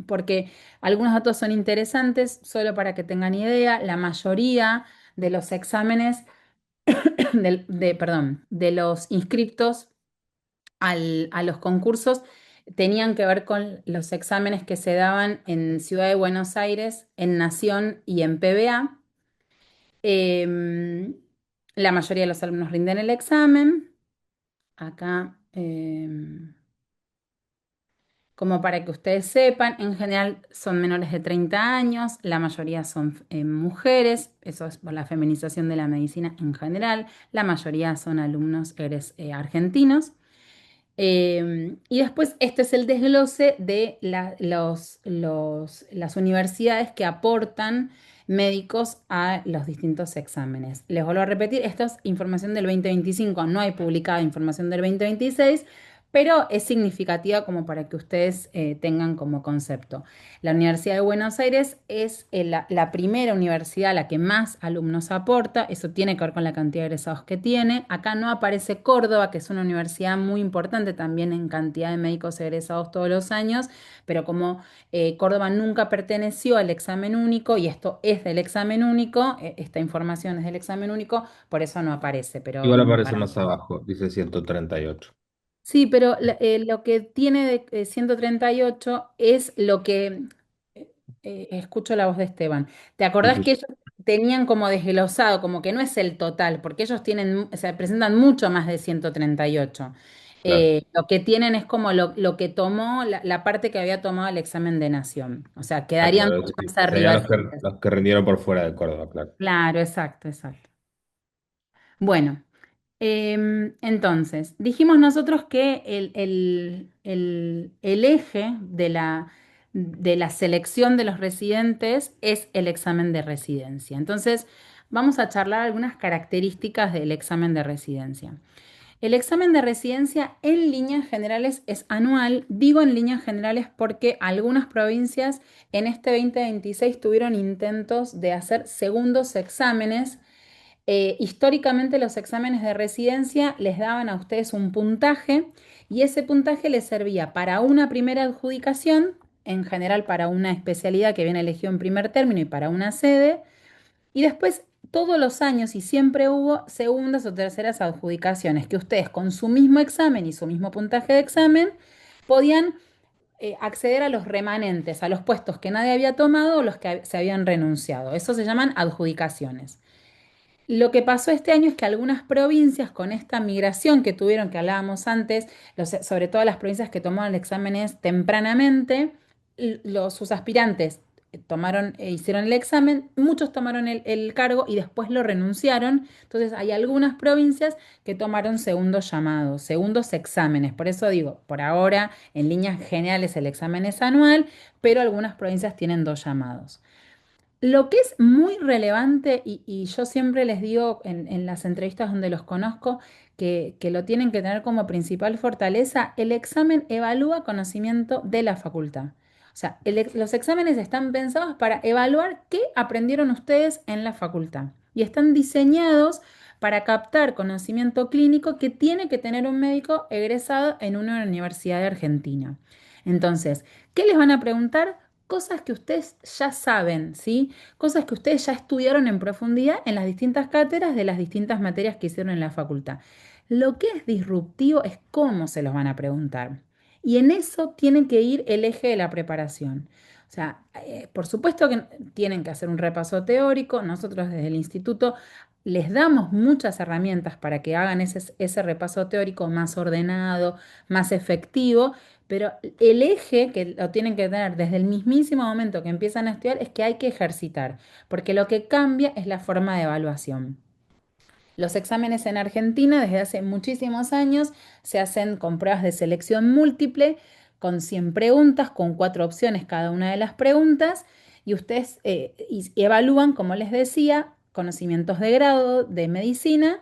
porque algunos datos son interesantes, solo para que tengan idea, la mayoría de los exámenes, perdón, de los inscriptos a los concursos tenían que ver con los exámenes que se daban en Ciudad de Buenos Aires, en Nación y en PBA. La mayoría de los alumnos rinden el examen. Acá, como para que ustedes sepan, en general son menores de 30 años, la mayoría son mujeres, eso es por la feminización de la medicina en general, la mayoría son alumnos argentinos. Y después este es el desglose de las universidades que aportan médicos a los distintos exámenes. Les vuelvo a repetir, esta es información del 2025, no hay publicada información del 2026, pero es significativa como para que ustedes tengan como concepto. La Universidad de Buenos Aires es la primera universidad a la que más alumnos aporta, eso tiene que ver con la cantidad de egresados que tiene. Acá no aparece Córdoba, que es una universidad muy importante también en cantidad de médicos egresados todos los años, pero como Córdoba nunca perteneció al examen único y esto es del examen único, esta información es del examen único, por eso no aparece, pero Igual aparece para... más abajo, dice 138. Sí, pero lo que tiene de 138 es lo que, escucho la voz de Esteban. ¿Te Sí, acordás sí, que ellos tenían como desglosado, como que no es el total, porque ellos tienen, o sea, presentan mucho más de 138? claro. Lo que tienen es como lo que tomó, la parte que había tomado el examen de nación. O sea, Ah, quedarían claro, mucho sí. más Serían arriba. los que rindieron por fuera de Córdoba, claro. Claro, exacto, exacto. Bueno. Entonces, dijimos nosotros que el eje de la selección de los residentes es el examen de residencia. Entonces, vamos a charlar algunas características del examen de residencia. El examen de residencia en líneas generales es anual. Digo en líneas generales porque algunas provincias en este 2026 tuvieron intentos de hacer segundos exámenes Históricamente los exámenes de residencia les daban a ustedes un puntaje y ese puntaje les servía para una primera adjudicación, en general para una especialidad que viene elegido en primer término y para una sede, y después todos los años y siempre hubo segundas o terceras adjudicaciones que ustedes con su mismo examen y su mismo puntaje de examen podían acceder a los remanentes, a los puestos que nadie había tomado o los que se habían renunciado. Eso se llaman adjudicaciones. Lo que pasó este año es que algunas provincias con esta migración que tuvieron, que hablábamos antes, sobre todo las provincias que tomaron exámenes tempranamente, sus aspirantes tomaron, hicieron el examen, muchos tomaron el cargo y después lo renunciaron. Entonces hay algunas provincias que tomaron segundos llamados, segundos exámenes. Por eso digo, por ahora, en líneas generales el examen es anual, pero algunas provincias tienen dos llamados. Lo que es muy relevante, y yo siempre les digo en las entrevistas donde los conozco, que lo tienen que tener como principal fortaleza, el examen evalúa conocimiento de la facultad. O sea, los exámenes están pensados para evaluar qué aprendieron ustedes en la facultad y están diseñados para captar conocimiento clínico que tiene que tener un médico egresado en una universidad de Argentina. Entonces, ¿qué les van a preguntar? Cosas que ustedes ya saben, ¿sí? Cosas que ustedes ya estudiaron en profundidad en las distintas cátedras de las distintas materias que hicieron en la facultad. Lo que es disruptivo es cómo se los van a preguntar. Y en eso tiene que ir el eje de la preparación. O sea, por supuesto que tienen que hacer un repaso teórico. Nosotros desde el instituto les damos muchas herramientas para que hagan ese repaso teórico más ordenado, más efectivo, pero el eje que lo tienen que tener desde el mismísimo momento que empiezan a estudiar es que hay que ejercitar, porque lo que cambia es la forma de evaluación. Los exámenes en Argentina desde hace muchísimos años se hacen con pruebas de selección múltiple, con 100 preguntas, con 4 opciones cada una de las preguntas, y ustedes evalúan, como les decía, conocimientos de grado de medicina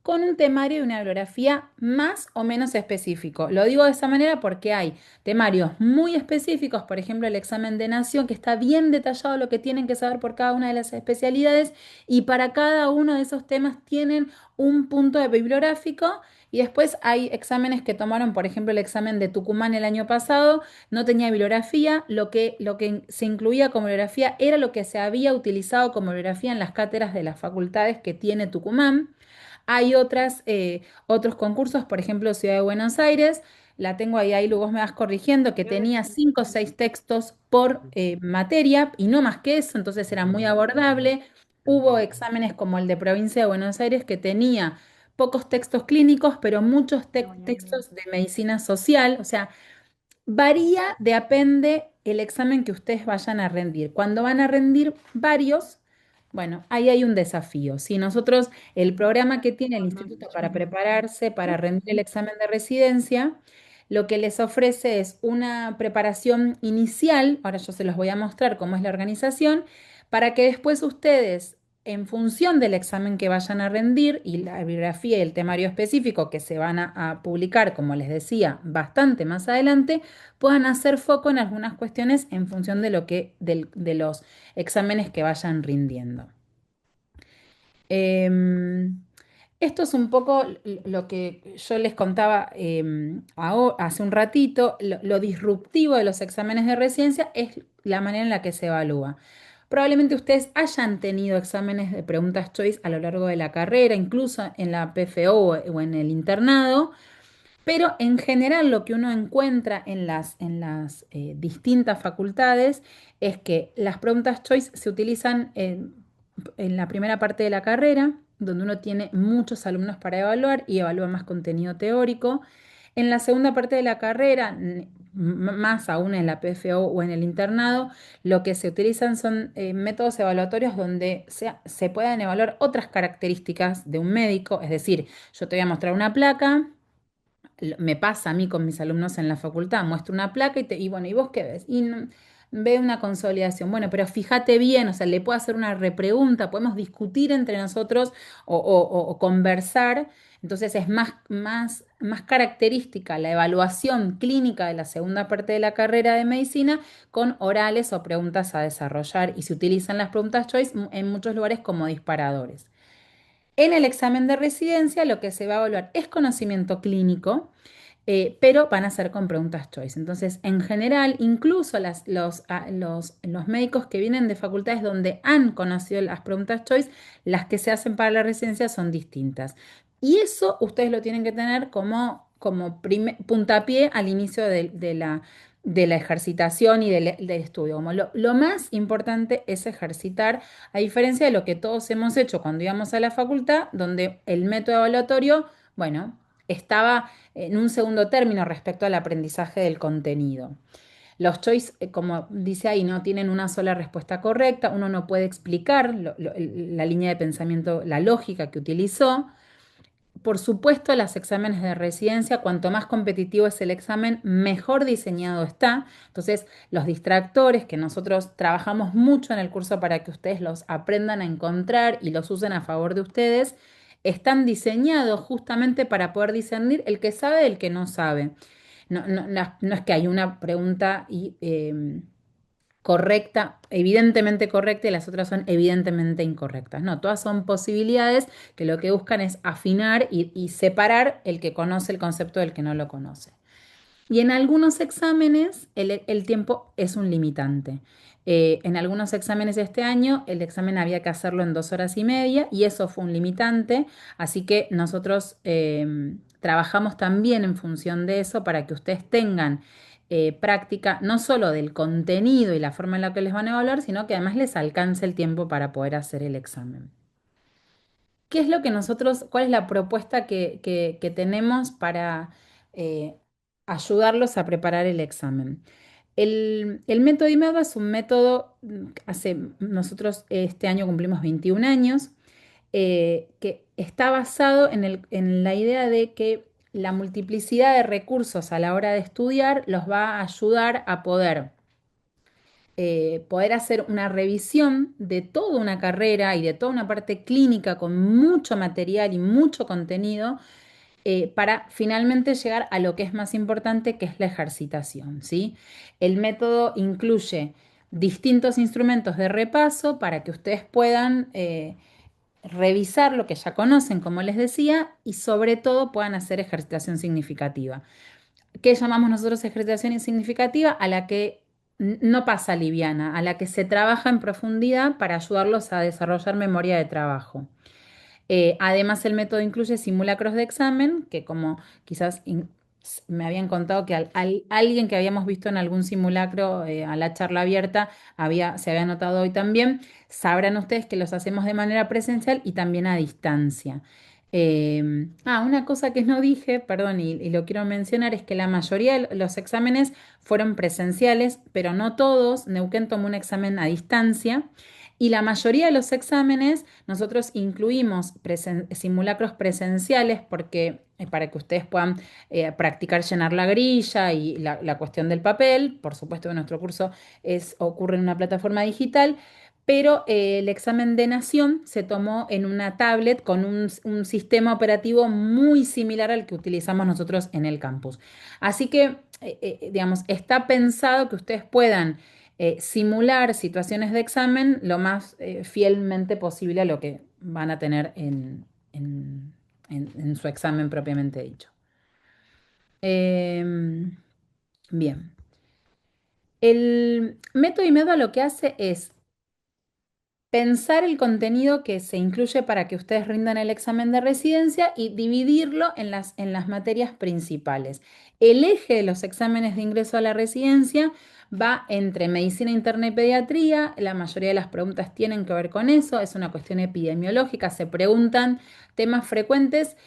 con un temario y una bibliografía más o menos específico. Lo digo de esa manera porque hay temarios muy específicos, por ejemplo, el examen de nación, que está bien detallado lo que tienen que saber por cada una de las especialidades, y para cada uno de esos temas tienen un punto de bibliográfico. Y después hay exámenes que tomaron, por ejemplo, el examen de Tucumán el año pasado, no tenía bibliografía, lo que se incluía como bibliografía era lo que se había utilizado como bibliografía en las cátedras de las facultades que tiene Tucumán. Hay otros concursos, por ejemplo, Ciudad de Buenos Aires, la tengo ahí, luego vos me vas corrigiendo, que tenía 5 o 6 textos por materia y no más que eso, entonces era muy abordable. Hubo exámenes como el de Provincia de Buenos Aires que tenía pocos textos clínicos, pero muchos textos de medicina social, o sea, varía, depende el examen que ustedes vayan a rendir. Cuando van a rendir varios, bueno, ahí hay un desafío. Si nosotros, el programa que tiene el instituto para prepararse, para rendir el examen de residencia, lo que les ofrece es una preparación inicial, ahora yo se los voy a mostrar cómo es la organización, para que después ustedes, en función del examen que vayan a rendir y la bibliografía y el temario específico que se van a publicar, como les decía, bastante más adelante, puedan hacer foco en algunas cuestiones en función de los exámenes que vayan rindiendo. Em, Esto es un poco lo que yo les contaba hace un ratito. Lo disruptivo de los exámenes de residencia es la manera en la que se evalúa. Probablemente ustedes hayan tenido exámenes de preguntas choice a lo largo de la carrera, incluso en la PFO o en el internado, pero en general lo que uno encuentra en las distintas facultades es que las preguntas choice se utilizan en la primera parte de la carrera, donde uno tiene muchos alumnos para evaluar y evalúa más contenido teórico. En la segunda parte de la carrera, más aún en la PFO o en el internado, lo que se utilizan son métodos evaluatorios donde se puedan evaluar otras características de un médico, es decir, yo te voy a mostrar una placa. Me pasa a mí con mis alumnos en la facultad, muestro una placa y bueno, ¿y vos qué ves? Y ve una consolidación. Bueno, pero fíjate bien, o sea, le puedo hacer una repregunta, podemos discutir entre nosotros o conversar. Entonces es más característica la evaluación clínica de la segunda parte de la carrera de medicina con orales o preguntas a desarrollar y se utilizan las preguntas choice en muchos lugares como disparadores. En el examen de residencia lo que se va a evaluar es conocimiento clínico, pero van a ser con preguntas choice. Entonces, en general, incluso los médicos que vienen de facultades donde han conocido las preguntas choice, las que se hacen para la residencia son distintas. Y eso ustedes lo tienen que tener como puntapié al inicio de la ejercitación y del estudio. Como lo más importante es ejercitar, a diferencia de lo que todos hemos hecho cuando íbamos a la facultad, donde el método evaluatorio, bueno, estaba en un segundo término respecto al aprendizaje del contenido. Los choice, como dice ahí, no tienen una sola respuesta correcta, uno no puede explicar la línea de pensamiento, la lógica que utilizó. Por supuesto, los exámenes de residencia, cuanto más competitivo es el examen, mejor diseñado está. Entonces, los distractores que nosotros trabajamos mucho en el curso para que ustedes los aprendan a encontrar y los usen a favor de ustedes, están diseñados justamente para poder discernir el que sabe del que no sabe. No es que hay una pregunta correcta, evidentemente correcta y las otras son evidentemente incorrectas. No, todas son posibilidades que lo que buscan es afinar y separar el que conoce el concepto del que no lo conoce. Y en algunos exámenes el tiempo es un limitante. En algunos exámenes de este año el examen había que hacerlo en 2 horas y media y eso fue un limitante, así que nosotros trabajamos también en función de eso para que ustedes tengan práctica no solo del contenido y la forma en la que les van a evaluar, sino que además les alcance el tiempo para poder hacer el examen. ¿Qué es lo que nosotros, cuál es la propuesta que tenemos para eh, ayudarlos a preparar el examen? El método IMEDO es un método, nosotros este año cumplimos 21 años, que está basado en la idea de que la multiplicidad de recursos a la hora de estudiar los va a ayudar a poder hacer una revisión de toda una carrera y de toda una parte clínica con mucho material y mucho contenido para finalmente llegar a lo que es más importante, que es la ejercitación, ¿sí? El método incluye distintos instrumentos de repaso para que ustedes puedan revisar lo que ya conocen, como les decía, y sobre todo puedan hacer ejercitación significativa. ¿Qué llamamos nosotros ejercitación significativa? A la que no pasa liviana, a la que se trabaja en profundidad para ayudarlos a desarrollar memoria de trabajo. Además, el método incluye simulacros de examen, que como quizás me habían contado que alguien que habíamos visto en algún simulacro a la charla abierta se había notado hoy también, sabrán ustedes que los hacemos de manera presencial y también a distancia. Una cosa que no dije, perdón, y lo quiero mencionar, es que la mayoría de los exámenes fueron presenciales, pero no todos. Neuquén tomó un examen a distancia. Y la mayoría de los exámenes nosotros incluimos simulacros presenciales porque para que ustedes puedan practicar llenar la grilla y la cuestión del papel. Por supuesto que nuestro curso ocurre en una plataforma digital, pero el examen de nación se tomó en una tablet con un sistema operativo muy similar al que utilizamos nosotros en el campus. Así que, digamos, está pensado que ustedes puedan simular situaciones de examen lo más fielmente posible a lo que van a tener en su examen propiamente dicho. Bien. El método IMEDO lo que hace es pensar el contenido que se incluye para que ustedes rindan el examen de residencia y dividirlo en las materias principales. El eje de los exámenes de ingreso a la residencia va entre medicina interna y pediatría. La mayoría de las preguntas tienen que ver con eso. Es una cuestión epidemiológica. Se preguntan temas frecuentes,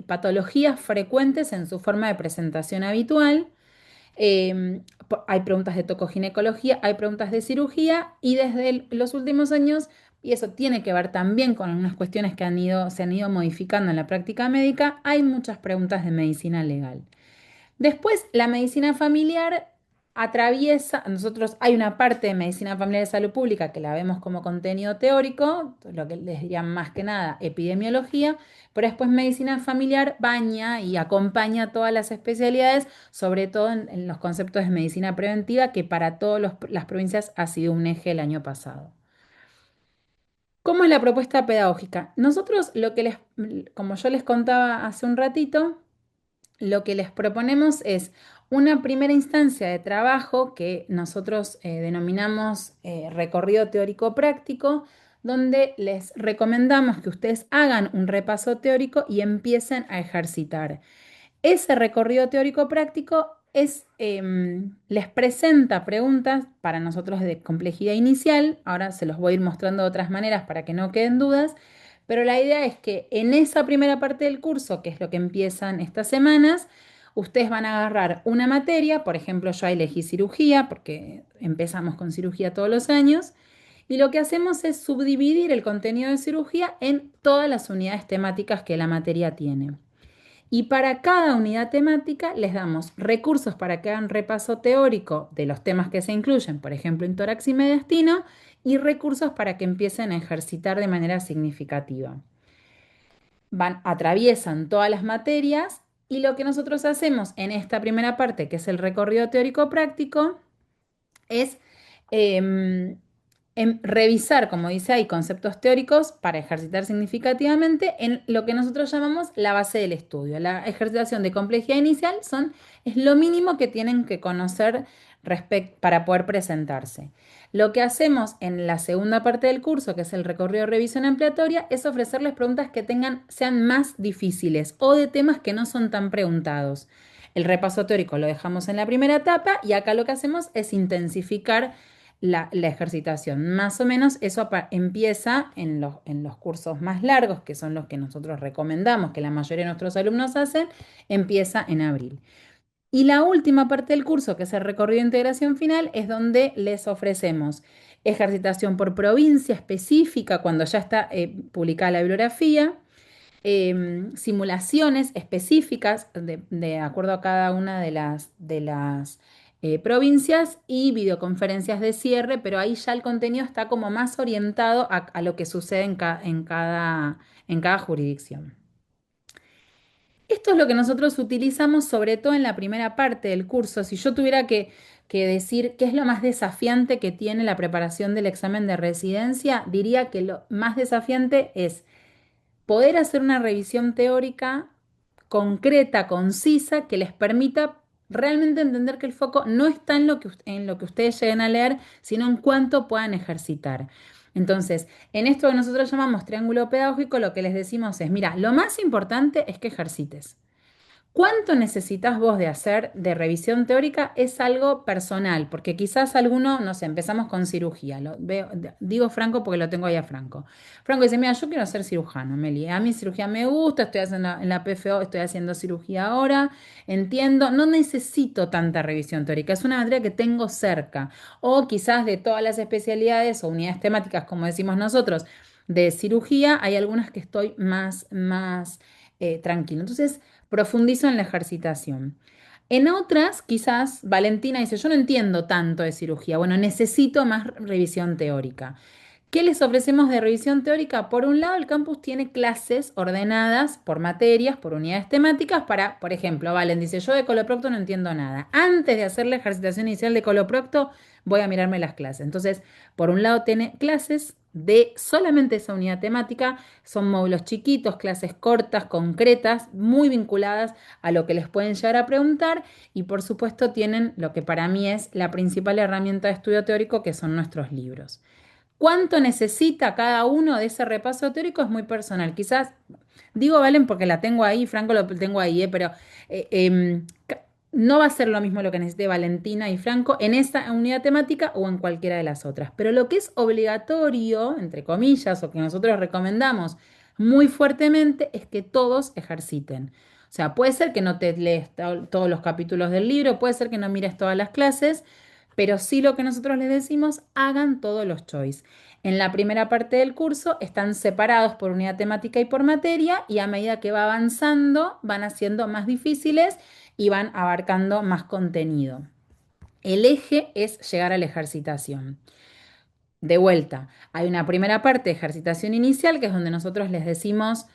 patologías frecuentes en su forma de presentación habitual. Hay preguntas de tocoginecología, hay preguntas de cirugía y desde los últimos años, y eso tiene que ver también con algunas cuestiones que se han ido modificando en la práctica médica, hay muchas preguntas de medicina legal. Después, la medicina familiar nosotros hay una parte de medicina familiar de salud pública que la vemos como contenido teórico, lo que les diría más que nada epidemiología, pero después medicina familiar baña y acompaña todas las especialidades, sobre todo en los conceptos de medicina preventiva, que para todas las provincias ha sido un eje el año pasado. ¿Cómo es la propuesta pedagógica? Nosotros como yo les contaba hace un ratito, lo que les proponemos es una primera instancia de trabajo que nosotros denominamos recorrido teórico práctico, donde les recomendamos que ustedes hagan un repaso teórico y empiecen a ejercitar. Ese recorrido teórico práctico les presenta preguntas para nosotros de complejidad inicial. Ahora se los voy a ir mostrando de otras maneras para que no queden dudas. Pero la idea es que en esa primera parte del curso, que es lo que empiezan estas semanas, ustedes van a agarrar una materia. Por ejemplo, yo elegí cirugía porque empezamos con cirugía todos los años. Y lo que hacemos es subdividir el contenido de cirugía en todas las unidades temáticas que la materia tiene. Y para cada unidad temática les damos recursos para que hagan repaso teórico de los temas que se incluyen, por ejemplo, en tórax y mediastino, y recursos para que empiecen a ejercitar de manera significativa. Atraviesan todas las materias y lo que nosotros hacemos en esta primera parte, que es el recorrido teórico práctico, es em, revisar, como dice ahí, conceptos teóricos para ejercitar significativamente en lo que nosotros llamamos la base del estudio. La ejercitación de complejidad inicial es lo mínimo que tienen que conocer para poder presentarse. Lo que hacemos en la segunda parte del curso, que es el recorrido de revisión ampliatoria, es ofrecerles preguntas que sean más difíciles o de temas que no son tan preguntados. El repaso teórico lo dejamos en la primera etapa y acá lo que hacemos es intensificar la ejercitación. Más o menos eso empieza en los cursos más largos, que son los que nosotros recomendamos, que la mayoría de nuestros alumnos hacen, empieza en abril. Y la última parte del curso, que es el recorrido de integración final, es donde les ofrecemos ejercitación por provincia específica, cuando ya está publicada la bibliografía, simulaciones específicas de acuerdo a cada una de las provincias y videoconferencias de cierre, pero ahí ya el contenido está como más orientado a lo que sucede en cada jurisdicción. Esto es lo que nosotros utilizamos sobre todo en la primera parte del curso. Si yo tuviera que decir qué es lo más desafiante que tiene la preparación del examen de residencia, diría que lo más desafiante es poder hacer una revisión teórica concreta, concisa, que les permita realmente entender que el foco no está en lo que ustedes lleguen a leer, sino en cuánto puedan ejercitar. Entonces, en esto que nosotros llamamos triángulo pedagógico, lo que les decimos es, mira, lo más importante es que ejercites. ¿Cuánto necesitas vos de hacer de revisión teórica? Es algo personal, porque quizás alguno, no sé, empezamos con cirugía. Digo Franco porque lo tengo ahí a Franco. Franco dice, mira, yo quiero ser cirujano, Meli. A mí cirugía me gusta, estoy haciendo en la PFO, estoy haciendo cirugía ahora, entiendo, no necesito tanta revisión teórica, es una materia que tengo cerca. O quizás de todas las especialidades o unidades temáticas, como decimos nosotros, de cirugía, hay algunas que estoy más tranquilo. Entonces, profundizo en la ejercitación. En otras, quizás Valentina dice, yo no entiendo tanto de cirugía, bueno, necesito más revisión teórica. ¿Qué les ofrecemos de revisión teórica? Por un lado, el campus tiene clases ordenadas por materias, por unidades temáticas para, por ejemplo, Valen dice, yo de coloprocto no entiendo nada. Antes de hacer la ejercitación inicial de coloprocto, voy a mirarme las clases. Entonces, por un lado, tiene clases de solamente esa unidad temática, son módulos chiquitos, clases cortas, concretas, muy vinculadas a lo que les pueden llegar a preguntar y por supuesto tienen lo que para mí es la principal herramienta de estudio teórico, que son nuestros libros. ¿Cuánto necesita cada uno de ese repaso teórico? Es muy personal. Quizás, digo Valen porque la tengo ahí, Franco lo tengo ahí, pero no va a ser lo mismo lo que necesite Valentina y Franco en esa unidad temática o en cualquiera de las otras. Pero lo que es obligatorio, entre comillas, o que nosotros recomendamos muy fuertemente, es que todos ejerciten. O sea, puede ser que no te lees todos los capítulos del libro, puede ser que no mires todas las clases, pero sí lo que nosotros les decimos, hagan todos los choice. En la primera parte del curso están separados por unidad temática y por materia y a medida que va avanzando van haciendo más difíciles y van abarcando más contenido. El eje es llegar a la ejercitación. De vuelta, hay una primera parte de ejercitación inicial que es donde nosotros les decimos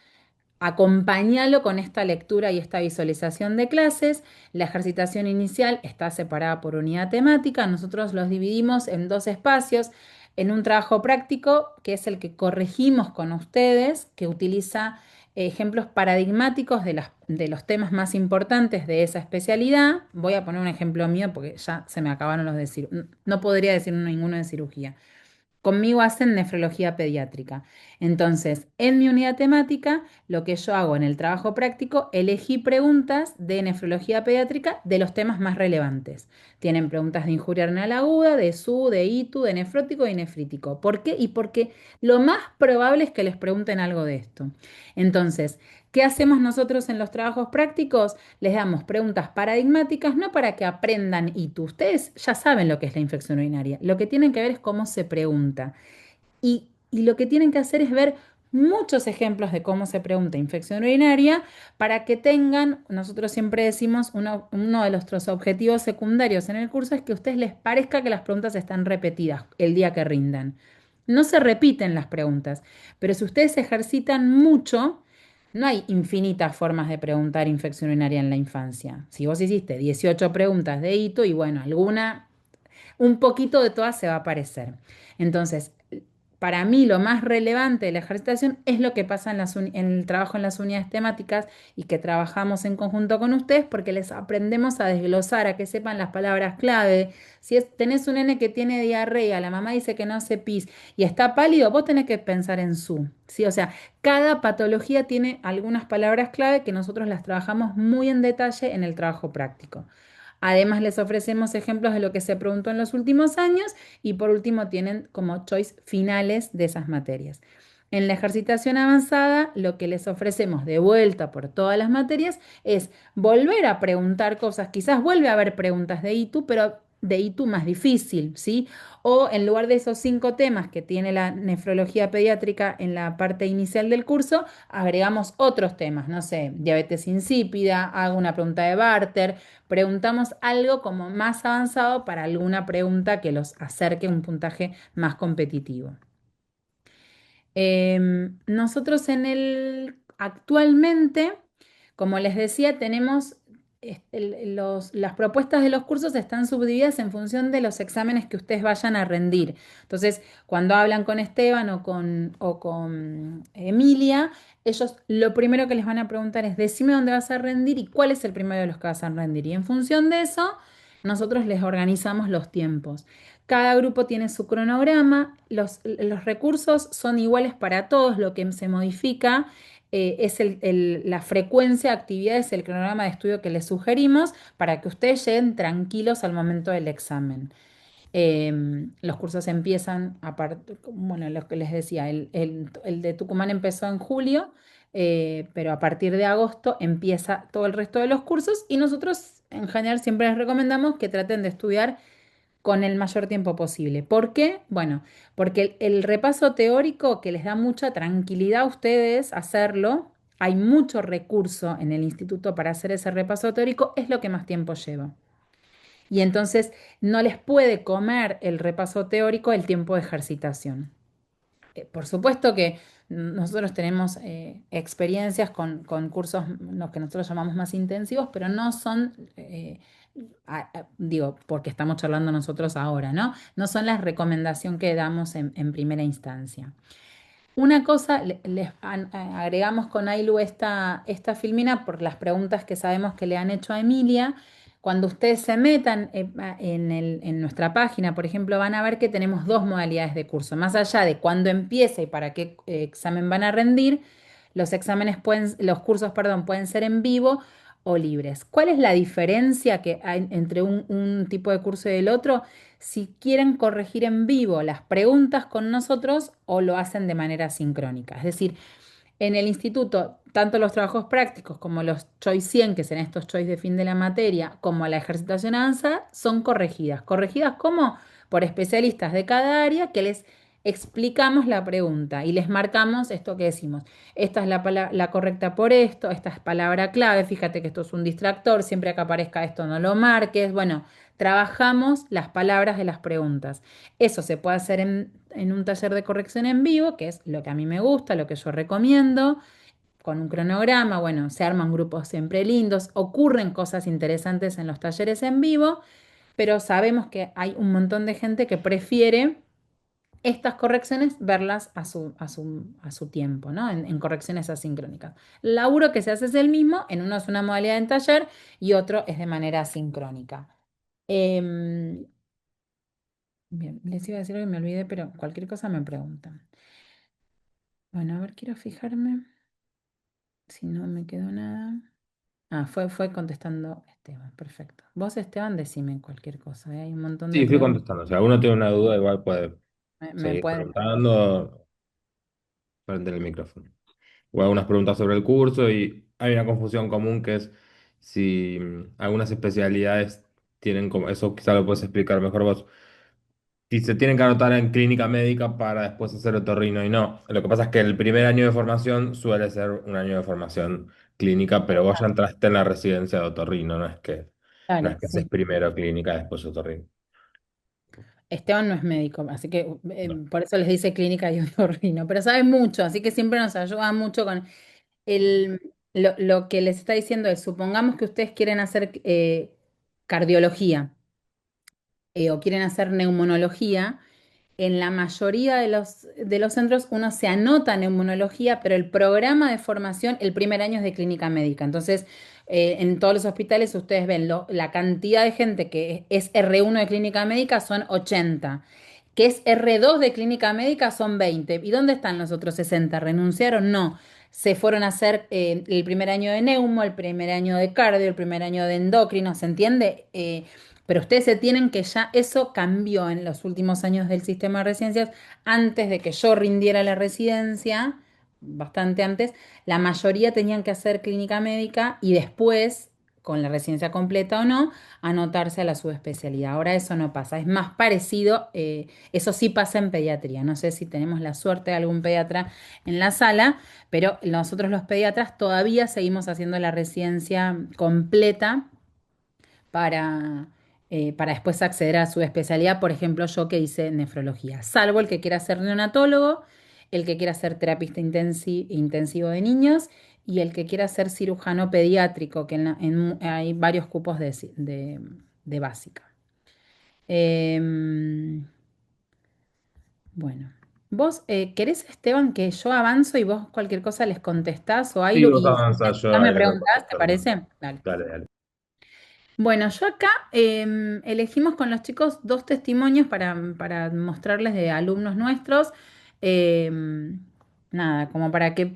acompáñalo con esta lectura y esta visualización de clases. La ejercitación inicial está separada por unidad temática. Nosotros los dividimos en dos espacios. en un trabajo práctico, que es el que corregimos con ustedes, que utiliza ejemplos paradigmáticos de los temas más importantes de esa especialidad. Voy a poner un ejemplo mío porque ya se me acabaron los de cirugía. No podría decir ninguno de cirugía. Conmigo hacen nefrología pediátrica. Entonces, en mi unidad temática, lo que yo hago en el trabajo práctico, elegí preguntas de nefrología pediátrica de los temas más relevantes. Tienen preguntas de injuria renal aguda, de SU, de ITU, de nefrótico y nefrítico. ¿Por qué? Y porque lo más probable es que les pregunten algo de esto. Entonces, ¿qué hacemos nosotros en los trabajos prácticos? Les damos preguntas paradigmáticas, no para que aprendan ITU. Ustedes ya saben lo que es la infección urinaria. Lo que tienen que ver es cómo se pregunta. Y lo que tienen que hacer es ver muchos ejemplos de cómo se pregunta infección urinaria para que tengan, nosotros siempre decimos, uno de nuestros objetivos secundarios en el curso es que a ustedes les parezca que las preguntas están repetidas el día que rindan. No se repiten las preguntas, pero si ustedes se ejercitan mucho, no hay infinitas formas de preguntar infección urinaria en la infancia. Si vos hiciste 18 preguntas de hito y bueno, alguna, un poquito de todas se va a aparecer. Entonces, para mí lo más relevante de la ejercitación es lo que pasa en el trabajo en las unidades temáticas y que trabajamos en conjunto con ustedes porque les aprendemos a desglosar, a que sepan las palabras clave. Si tenés un nene que tiene diarrea, la mamá dice que no hace pis y está pálido, vos tenés que pensar en su, ¿sí? O sea, cada patología tiene algunas palabras clave que nosotros las trabajamos muy en detalle en el trabajo práctico. Además, les ofrecemos ejemplos de lo que se preguntó en los últimos años y por último tienen como choice finales de esas materias. En la ejercitación avanzada, lo que les ofrecemos de vuelta por todas las materias es volver a preguntar cosas. Quizás vuelve a haber preguntas de ITU, pero de ITU más difícil, ¿sí? O en lugar de esos 5 temas que tiene la nefrología pediátrica en la parte inicial del curso, agregamos otros temas, no sé, diabetes insípida, hago una pregunta de Barter, preguntamos algo como más avanzado para alguna pregunta que los acerque a un puntaje más competitivo. Nosotros actualmente, como les decía, tenemos las propuestas de los cursos están subdivididas en función de los exámenes que ustedes vayan a rendir. Entonces, cuando hablan con Esteban o con Emilia, ellos lo primero que les van a preguntar es, decime dónde vas a rendir y cuál es el primero de los que vas a rendir. Y en función de eso, nosotros les organizamos los tiempos. Cada grupo tiene su cronograma, los recursos son iguales para todos, lo que se modifica es la frecuencia de actividades, el cronograma de estudio que les sugerimos para que ustedes lleguen tranquilos al momento del examen. Los cursos empiezan, bueno, lo que les decía, el de Tucumán empezó en julio, pero a partir de agosto empieza todo el resto de los cursos y nosotros en general siempre les recomendamos que traten de estudiar con el mayor tiempo posible. ¿Por qué? Bueno, porque el repaso teórico que les da mucha tranquilidad a ustedes hacerlo, hay mucho recurso en el instituto para hacer ese repaso teórico, es lo que más tiempo lleva. Y entonces no les puede comer el repaso teórico el tiempo de ejercitación. Por supuesto que nosotros tenemos experiencias con cursos, los que nosotros llamamos más intensivos, pero no son, digo, porque estamos charlando nosotros ahora, ¿no? No son la recomendación que damos en primera instancia. Una cosa, les agregamos con Ailu esta filmina por las preguntas que sabemos que le han hecho a Emilia. Cuando ustedes se metan en nuestra página, por ejemplo, van a ver que tenemos 2 modalidades de curso. Más allá de cuándo empieza y para qué examen van a rendir, los cursos, perdón, pueden ser en vivo o libres. ¿Cuál es la diferencia que hay entre un tipo de curso y el otro? Si quieren corregir en vivo las preguntas con nosotros o lo hacen de manera sincrónica. Es decir, en el instituto, tanto los trabajos prácticos como los Choice 100, que son estos Choice de fin de la materia, como la ejercitación avanzada, son corregidas. ¿Corregidas como? Por especialistas de cada área que les explicamos la pregunta y les marcamos esto que decimos. Esta es la correcta por esto, esta es palabra clave, fíjate que esto es un distractor, siempre que aparezca esto no lo marques. Bueno, trabajamos las palabras de las preguntas. Eso se puede hacer en un taller de corrección en vivo, que es lo que a mí me gusta, lo que yo recomiendo, con un cronograma, bueno, se arman grupos siempre lindos, ocurren cosas interesantes en los talleres en vivo, pero sabemos que hay un montón de gente que prefiere estas correcciones verlas a su tiempo, ¿no? En correcciones asincrónicas. El laburo que se hace es el mismo, en uno es una modalidad en taller y otro es de manera asincrónica. Em, bien, les iba a decir algo que me olvidé, pero cualquier cosa me preguntan. Bueno, a ver, quiero fijarme si no me quedó nada. Ah, fue contestando Esteban, perfecto. Vos, Esteban, decime cualquier cosa, ¿eh? Hay un montón de Sí, fui preguntas. contestando. Si alguno tiene una duda, igual puede Me seguir pueden. preguntando, prender el micrófono. O algunas preguntas sobre el curso y hay una confusión común que es si algunas especialidades tienen como, eso quizá lo puedes explicar mejor vos, si se tienen que anotar en clínica médica para después hacer otorrino y no. Lo que pasa es que el primer año de formación suele ser un año de formación clínica, pero vos ya entraste en la residencia de otorrino, no Claro, es que haces sí. primero clínica, después otorrino. Esteban no es médico, así que No. por eso les dice clínica y otorrino, pero sabe mucho, así que siempre nos ayuda mucho con lo que les está diciendo es, supongamos que ustedes quieren hacer cardiología o quieren hacer neumonología. En la mayoría de los centros uno se anota en neumonología, pero el programa de formación el primer año es de clínica médica. Entonces, en todos los hospitales ustedes ven la cantidad de gente que es R1 de clínica médica son 80, que es R2 de clínica médica son 20. ¿Y dónde están los otros 60? ¿Renunciaron? No. Se fueron a hacer el primer año de neumo, el primer año de cardio, el primer año de endocrino, ¿se entiende? Pero ustedes se tienen que ya, eso cambió en los últimos años del sistema de residencias, antes de que yo rindiera la residencia, bastante antes, la mayoría tenían que hacer clínica médica y después, con la residencia completa o no, anotarse a la subespecialidad. Ahora eso no pasa, es más parecido, eso sí pasa en pediatría. No sé si tenemos la suerte de algún pediatra en la sala, pero nosotros los pediatras todavía seguimos haciendo la residencia completa para después acceder a su especialidad, por ejemplo, yo que hice nefrología, salvo el que quiera ser neonatólogo, el que quiera ser terapista intensivo de niños y el que quiera ser cirujano pediátrico, que hay varios cupos de básica. Em, bueno, vos querés, Esteban, que yo avanzo y vos cualquier cosa les contestás o Sí, algo vos y avanzás, yo ya me ahí le voy preguntás, ¿te contestando. parece? Dale. Dale, dale. Bueno, yo acá elegimos con los chicos dos testimonios para mostrarles de alumnos nuestros. Em, Nada, como para que,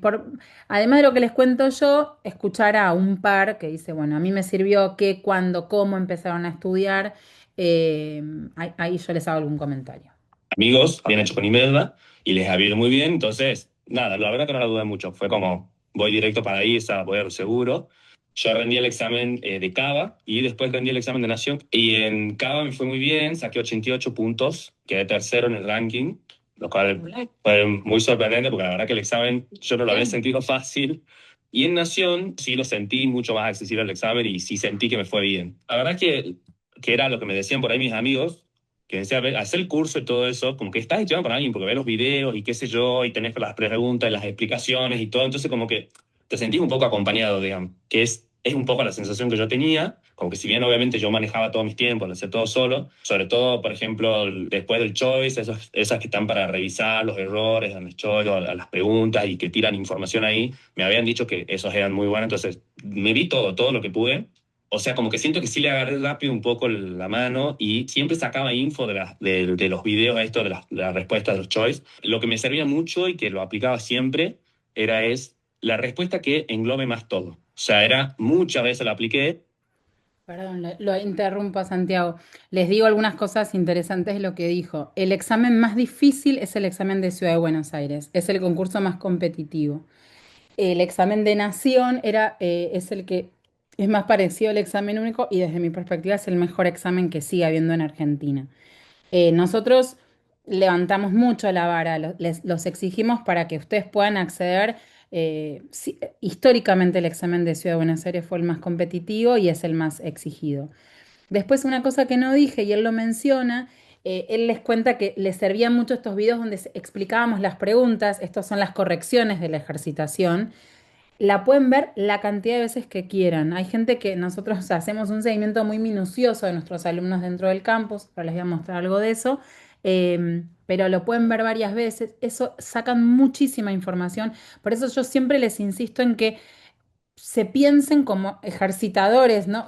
además de lo que les cuento yo, escuchar a un par que dice, bueno, a mí me sirvió qué, cuándo, cómo empezaron a estudiar. Ahí yo les hago algún comentario. Amigos habían hecho con Imelda y les había ido muy bien. Entonces, nada, la verdad que no la dudé mucho. Fue como, voy directo para ahí, voy a ir seguro. Yo rendí el examen de Cava y después rendí el examen de Nación. Y en Cava me fue muy bien, saqué 88 puntos, quedé tercero en el ranking, lo cual fue muy sorprendente porque la verdad que el examen yo no lo había sentido fácil. Y en Nación sí lo sentí mucho más accesible al examen y sí sentí que me fue bien. La verdad que era lo que me decían por ahí mis amigos que decía, hacer el curso y todo eso, como que estás estudiando con alguien porque ves los videos y qué sé yo, y tenés las preguntas y las explicaciones y todo, entonces como que te sentís un poco acompañado, digamos, que es un poco la sensación que yo tenía, como que si bien obviamente yo manejaba todos mis tiempos, lo hacía todo solo, sobre todo, por ejemplo, después del choice, esas que están para revisar los errores, donde choice, a las preguntas y que tiran información ahí, me habían dicho que esos eran muy buenos, entonces me vi todo lo que pude. O sea, como que siento que sí le agarré rápido un poco la mano y siempre sacaba info de los videos, esto, de las respuestas de los choice. Lo que me servía mucho y que lo aplicaba siempre es la respuesta que englobe más todo. O sea, muchas veces la apliqué. Perdón, lo interrumpo a Santiago. Les digo algunas cosas interesantes de lo que dijo. El examen más difícil es el examen de Ciudad de Buenos Aires. Es el concurso más competitivo. El examen de Nación es el que es más parecido al examen único y desde mi perspectiva es el mejor examen que sigue habiendo en Argentina. Nosotros levantamos mucho la vara, los exigimos para que ustedes puedan acceder. Históricamente el examen de Ciudad de Buenos Aires fue el más competitivo y es el más exigido. Después una cosa que no dije y él lo menciona, él les cuenta que les servían mucho estos videos donde explicábamos las preguntas, estas son las correcciones de la ejercitación. La pueden ver la cantidad de veces que quieran. Hay gente que nosotros hacemos un seguimiento muy minucioso de nuestros alumnos dentro del campus, ahora les voy a mostrar algo de eso. pero lo pueden ver varias veces. Eso sacan muchísima información. Por eso yo siempre les insisto en que se piensen como ejercitadores, ¿no?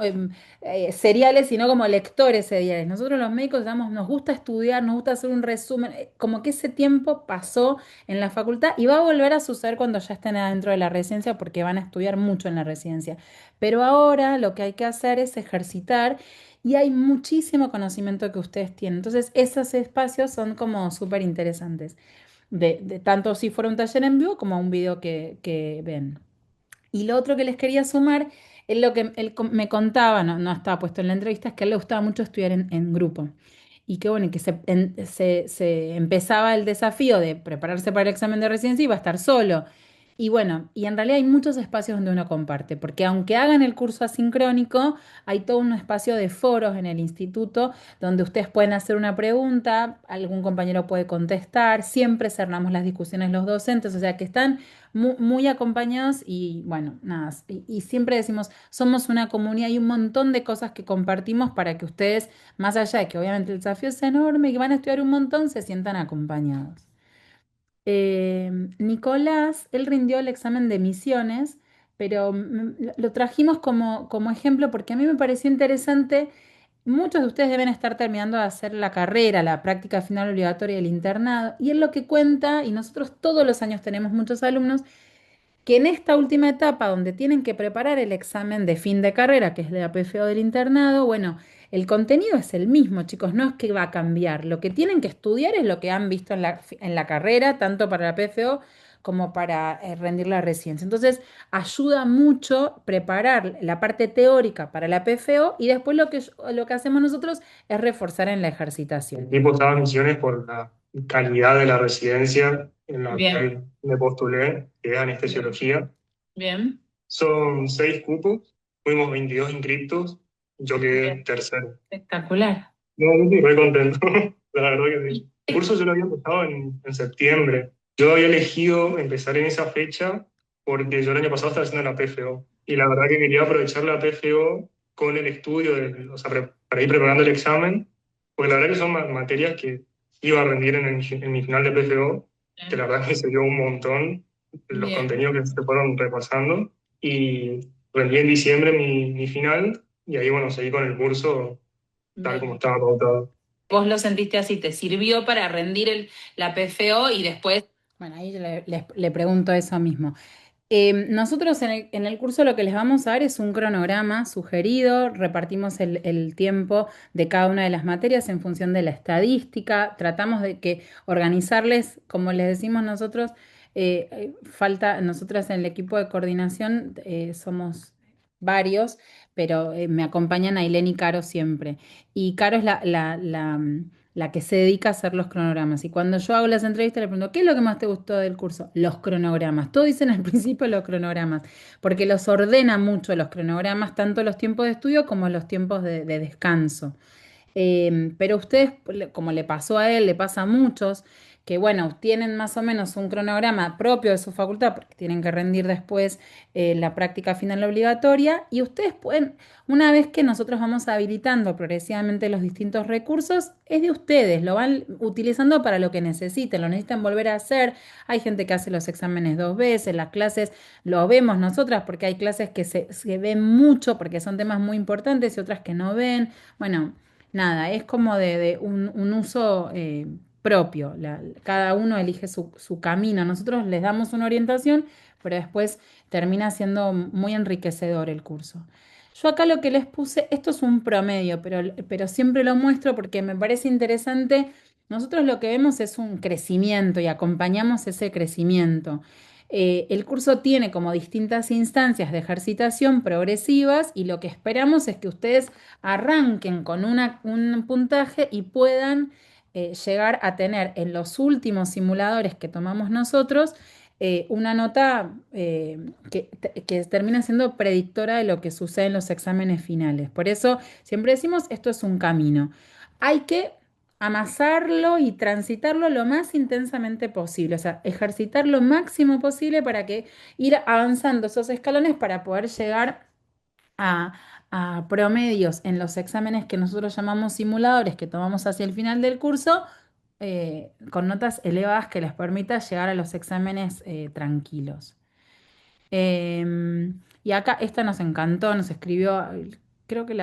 Seriales, sino como lectores seriales. Nosotros los médicos nos gusta estudiar, nos gusta hacer un resumen, como que ese tiempo pasó en la facultad y va a volver a suceder cuando ya estén adentro de la residencia porque van a estudiar mucho en la residencia. Pero ahora lo que hay que hacer es ejercitar y hay muchísimo conocimiento que ustedes tienen. Entonces, esos espacios son como súper interesantes, de tanto si fuera un taller en vivo como un video que ven. Y lo otro que les quería sumar es lo que él me contaba, no estaba puesto en la entrevista, es que a él le gustaba mucho estudiar en grupo. Y que bueno, y que se empezaba el desafío de prepararse para el examen de residencia y iba a estar solo. Y bueno, y en realidad hay muchos espacios donde uno comparte, porque aunque hagan el curso asincrónico, hay todo un espacio de foros en el instituto donde ustedes pueden hacer una pregunta, algún compañero puede contestar, siempre cerramos las discusiones los docentes, o sea que están muy acompañados y bueno, nada, y siempre decimos, somos una comunidad y un montón de cosas que compartimos para que ustedes, más allá de que obviamente el desafío es enorme y que van a estudiar un montón, se sientan acompañados. Nicolás, él rindió el examen de misiones, pero lo trajimos como ejemplo porque a mí me pareció interesante. Muchos de ustedes deben estar terminando de hacer la carrera, la práctica final obligatoria del internado, y él lo que cuenta, y nosotros todos los años tenemos muchos alumnos, que en esta última etapa donde tienen que preparar el examen de fin de carrera, que es de APFO del internado, bueno, el contenido es el mismo, chicos, no es que va a cambiar. Lo que tienen que estudiar es lo que han visto en la carrera, tanto para la PFO como para rendir la residencia. Entonces, ayuda mucho preparar la parte teórica para la PFO y después lo que hacemos nosotros es reforzar en la ejercitación. El tipo estaba en Misiones por la calidad de la residencia en la Bien, cual me postulé, que es anestesiología. bien, Son 6 cupos, fuimos 22 inscriptos, yo quedé bien, tercero. espectacular. No, yo estoy re contento, la verdad que sí. El curso yo lo había empezado en septiembre. Yo había elegido empezar en esa fecha porque yo el año pasado estaba haciendo la PFO. Y la verdad que quería aprovechar la PFO con el estudio, o sea, para ir preparando el examen, porque la verdad que son materias que iba a rendir en mi final de PFO, que la verdad que se dio un montón los Bien. contenidos que se fueron repasando. Y rendí en diciembre mi final, y ahí, bueno, seguí con el curso tal como Bien. estaba pautado. Vos lo sentiste así, te sirvió para rendir la PFO y después, bueno, ahí yo le pregunto eso mismo. Nosotros en el curso lo que les vamos a dar es un cronograma sugerido, repartimos el tiempo de cada una de las materias en función de la estadística, tratamos de que organizarles, como les decimos nosotros, nosotras en el equipo de coordinación somos varios, pero me acompañan Ailén y Caro siempre. Y Caro es la que se dedica a hacer los cronogramas. Y cuando yo hago las entrevistas le pregunto, ¿qué es lo que más te gustó del curso? Los cronogramas. Todos dicen al principio los cronogramas, porque los ordena mucho los cronogramas, tanto los tiempos de estudio como los tiempos de descanso. Pero ustedes, como le pasó a él, le pasa a muchos, que bueno, tienen más o menos un cronograma propio de su facultad, porque tienen que rendir después la práctica final obligatoria, y ustedes pueden, una vez que nosotros vamos habilitando progresivamente los distintos recursos, es de ustedes, lo van utilizando para lo que necesiten, lo necesitan volver a hacer. Hay gente que hace los exámenes 2 veces, las clases lo vemos nosotras, porque hay clases que se ven mucho, porque son temas muy importantes, y otras que no ven. Bueno. Nada, es como de un uso propio. Cada uno elige su camino. Nosotros les damos una orientación, pero después termina siendo muy enriquecedor el curso. Yo acá lo que les puse, esto es un promedio, pero siempre lo muestro porque me parece interesante. Nosotros lo que vemos es un crecimiento y acompañamos ese crecimiento. El curso tiene como distintas instancias de ejercitación progresivas y lo que esperamos es que ustedes arranquen con un puntaje y puedan llegar a tener en los últimos simuladores que tomamos nosotros una nota que termina siendo predictora de lo que sucede en los exámenes finales. Por eso siempre decimos, esto es un camino. Hay que amasarlo y transitarlo lo más intensamente posible, o sea, ejercitar lo máximo posible para que ir avanzando esos escalones para poder llegar a, a promedios en los exámenes que nosotros llamamos simuladores, que tomamos hacia el final del curso, con notas elevadas que les permita llegar a los exámenes tranquilos. Y acá esta nos encantó, nos escribió, creo que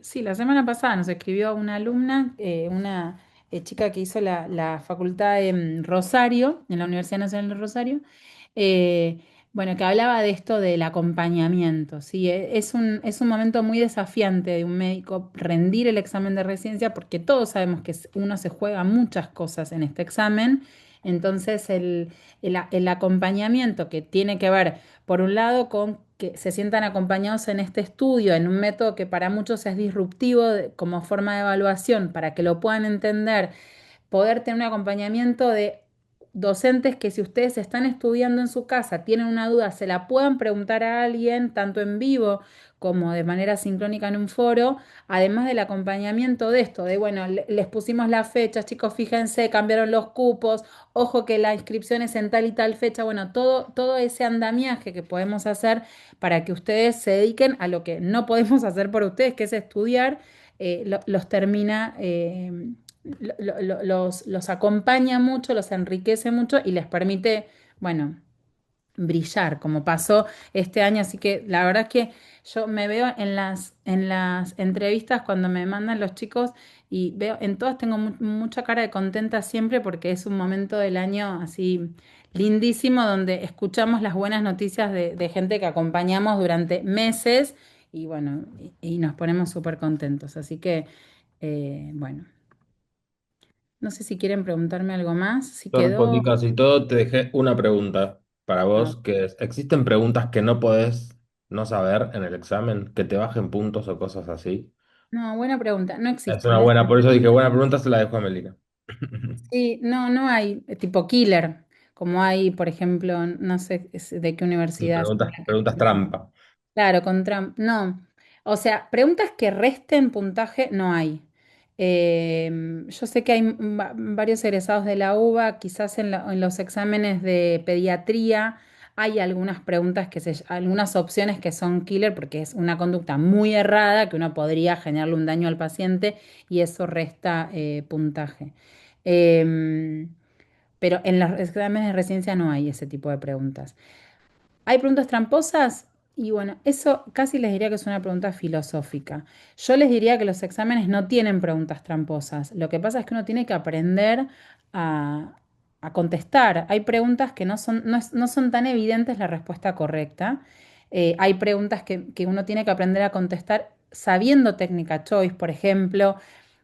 sí, la semana pasada nos escribió una alumna, una chica que hizo la facultad en Rosario, en la Universidad Nacional de Rosario, eh, bueno, que hablaba de esto del acompañamiento, ¿sí? Es un momento muy desafiante de un médico rendir el examen de residencia porque todos sabemos que uno se juega muchas cosas en este examen, entonces el acompañamiento que tiene que ver por un lado, con que se sientan acompañados en este estudio, en un método que para muchos es disruptivo como forma de evaluación, para que lo puedan entender, poder tener un acompañamiento de docentes que si ustedes están estudiando en su casa, tienen una duda, se la puedan preguntar a alguien, tanto en vivo como de manera sincrónica en un foro, además del acompañamiento de esto, de bueno, les pusimos las fechas, chicos, fíjense, cambiaron los cupos, ojo que la inscripción es en tal y tal fecha, bueno, todo ese andamiaje que podemos hacer para que ustedes se dediquen a lo que no podemos hacer por ustedes, que es estudiar, los termina, los acompaña mucho, los enriquece mucho y les permite, bueno, brillar, como pasó este año. Así que la verdad es que yo me veo en las entrevistas cuando me mandan los chicos y veo, en todas tengo mucha cara de contenta siempre porque es un momento del año así lindísimo donde escuchamos las buenas noticias de gente que acompañamos durante meses y bueno, y nos ponemos súper contentos. Así que, bueno, no sé si quieren preguntarme algo más, si Yo respondí quedó... casi todo, te dejé una pregunta para Ah, vos, que es, ¿existen preguntas que no podés no saber en el examen, que te bajen puntos o cosas así? no, buena pregunta, no Es una existen. buena, por eso dije, buena pregunta, se la dejo a Melina. Sí, no, no hay tipo killer, como hay, por ejemplo, no sé de qué Sí, universidad. preguntas trampa. Claro, con Trump. No. O sea, preguntas que resten puntaje no hay. Yo sé que hay varios egresados de la UBA, quizás en los exámenes de pediatría hay algunas preguntas algunas opciones que son killer porque es una conducta muy errada que uno podría generarle un daño al paciente y eso resta puntaje. Em, pero en los exámenes de residencia no hay ese tipo de preguntas. ¿Hay preguntas tramposas? Y bueno, eso casi les diría que es una pregunta filosófica. Yo les diría que los exámenes no tienen preguntas tramposas. Lo que pasa es que uno tiene que aprender a, a contestar. Hay preguntas que no son tan evidentes la respuesta correcta. Hay preguntas que uno tiene que aprender a contestar sabiendo técnica choice, por ejemplo.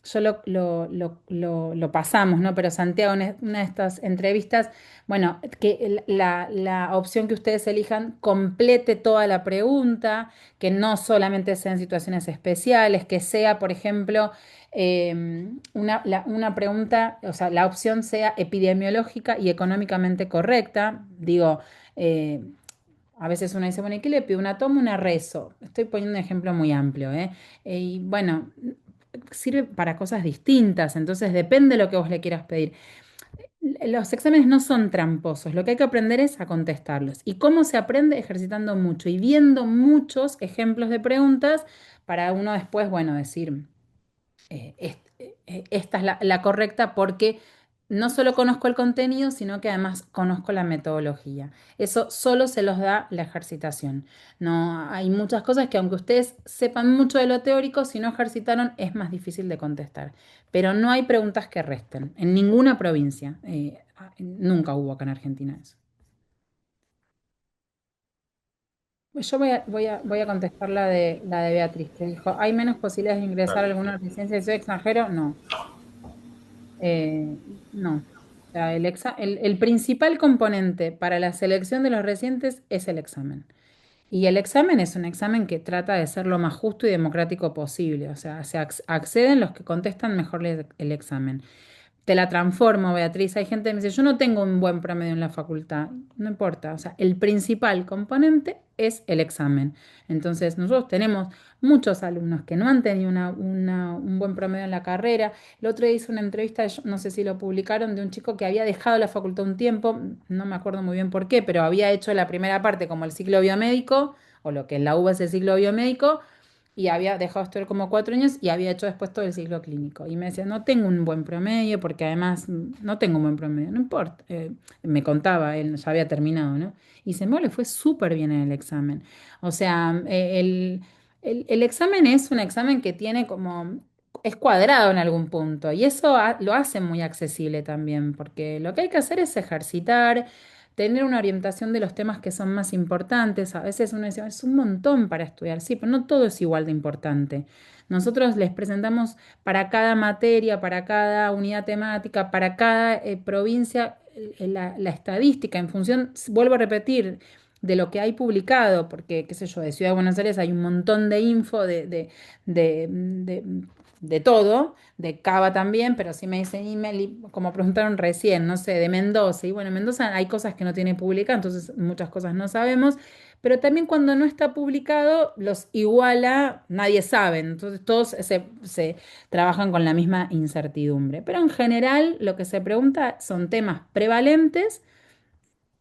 Yo lo pasamos, ¿no? Pero Santiago, en una de estas entrevistas, bueno, que la opción que ustedes elijan complete toda la pregunta, que no solamente sean situaciones especiales, que sea, por ejemplo, una pregunta, o sea, la opción sea epidemiológica y económicamente correcta. Digo, eh, a veces uno dice, bueno, ¿y qué le pido? ¿Una toma, una rezo? Estoy poniendo un ejemplo muy amplio, ¿eh? Y bueno, sirve para cosas distintas, entonces depende de lo que vos le quieras pedir. Los exámenes no son tramposos, lo que hay que aprender es a contestarlos. ¿Y cómo se aprende? Ejercitando mucho y viendo muchos ejemplos de preguntas para uno después, bueno, decir, esta es la correcta porque no solo conozco el contenido, sino que además conozco la metodología. Eso solo se los da la ejercitación. No, hay muchas cosas que aunque ustedes sepan mucho de lo teórico, si no ejercitaron es más difícil de contestar. Pero no hay preguntas que resten en ninguna provincia. Nunca hubo acá en Argentina eso. Yo voy a contestar la de Beatriz, que dijo, ¿hay menos posibilidades de ingresar a Dale. alguna residencia de extranjero? No. No. O sea, el principal componente para la selección de los residentes es el examen. Y el examen es un examen que trata de ser lo más justo y democrático posible. O sea, acceden los que contestan mejor el examen. Te la transformo, Beatriz. Hay gente que me dice, yo no tengo un buen promedio en la facultad. No importa. O sea, el principal componente es el examen. Entonces, nosotros tenemos muchos alumnos que no han tenido un buen promedio en la carrera. El otro día hice una entrevista, no sé si lo publicaron, de un chico que había dejado la facultad un tiempo, no me acuerdo muy bien por qué, pero había hecho la primera parte como el ciclo biomédico, o lo que en la UBA es el ciclo biomédico, y había dejado de estudiar como 4 años y había hecho después todo el ciclo clínico. Y me decía, no tengo un buen promedio, porque además no tengo un buen promedio, no importa. Me contaba, él ya había terminado, ¿no? Y se me le fue súper bien en el examen. O sea, el examen es un examen que tiene como, es cuadrado en algún punto y eso lo hace muy accesible también, porque lo que hay que hacer es ejercitar, tener una orientación de los temas que son más importantes. A veces uno dice, es un montón para estudiar, sí, pero no todo es igual de importante. Nosotros les presentamos para cada materia, para cada unidad temática, para cada provincia, la estadística en función, vuelvo a repetir, de lo que hay publicado, porque, qué sé yo, de Ciudad de Buenos Aires hay un montón de info de, de- de todo, de Cava también, pero si me dicen email, como preguntaron recién, no sé, de Mendoza, y bueno, en Mendoza hay cosas que no tiene publicadas, entonces muchas cosas no sabemos, pero también cuando no está publicado, los iguala, nadie sabe, entonces todos se trabajan con la misma incertidumbre. Pero en general lo que se pregunta son temas prevalentes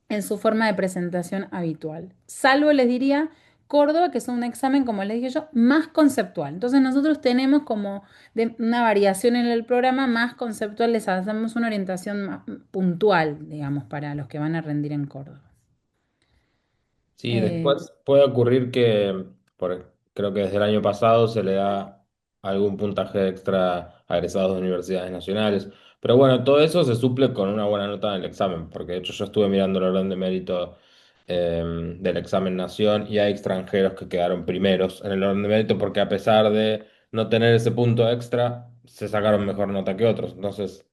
en su forma de presentación habitual. Salvo, les diría, Córdoba, que es un examen, como les dije yo, más conceptual. Entonces nosotros tenemos como una variación en el programa más conceptual, les hacemos una orientación más puntual, digamos, para los que van a rendir en Córdoba. Sí, Eh, después puede ocurrir que, creo que desde el año pasado se le da algún puntaje extra a egresados de universidades nacionales. Pero bueno, todo eso se suple con una buena nota en el examen, porque de hecho yo estuve mirando el orden de mérito del examen Nación y hay extranjeros que quedaron primeros en el orden de mérito porque a pesar de no tener ese punto extra, se sacaron mejor nota que otros. Entonces,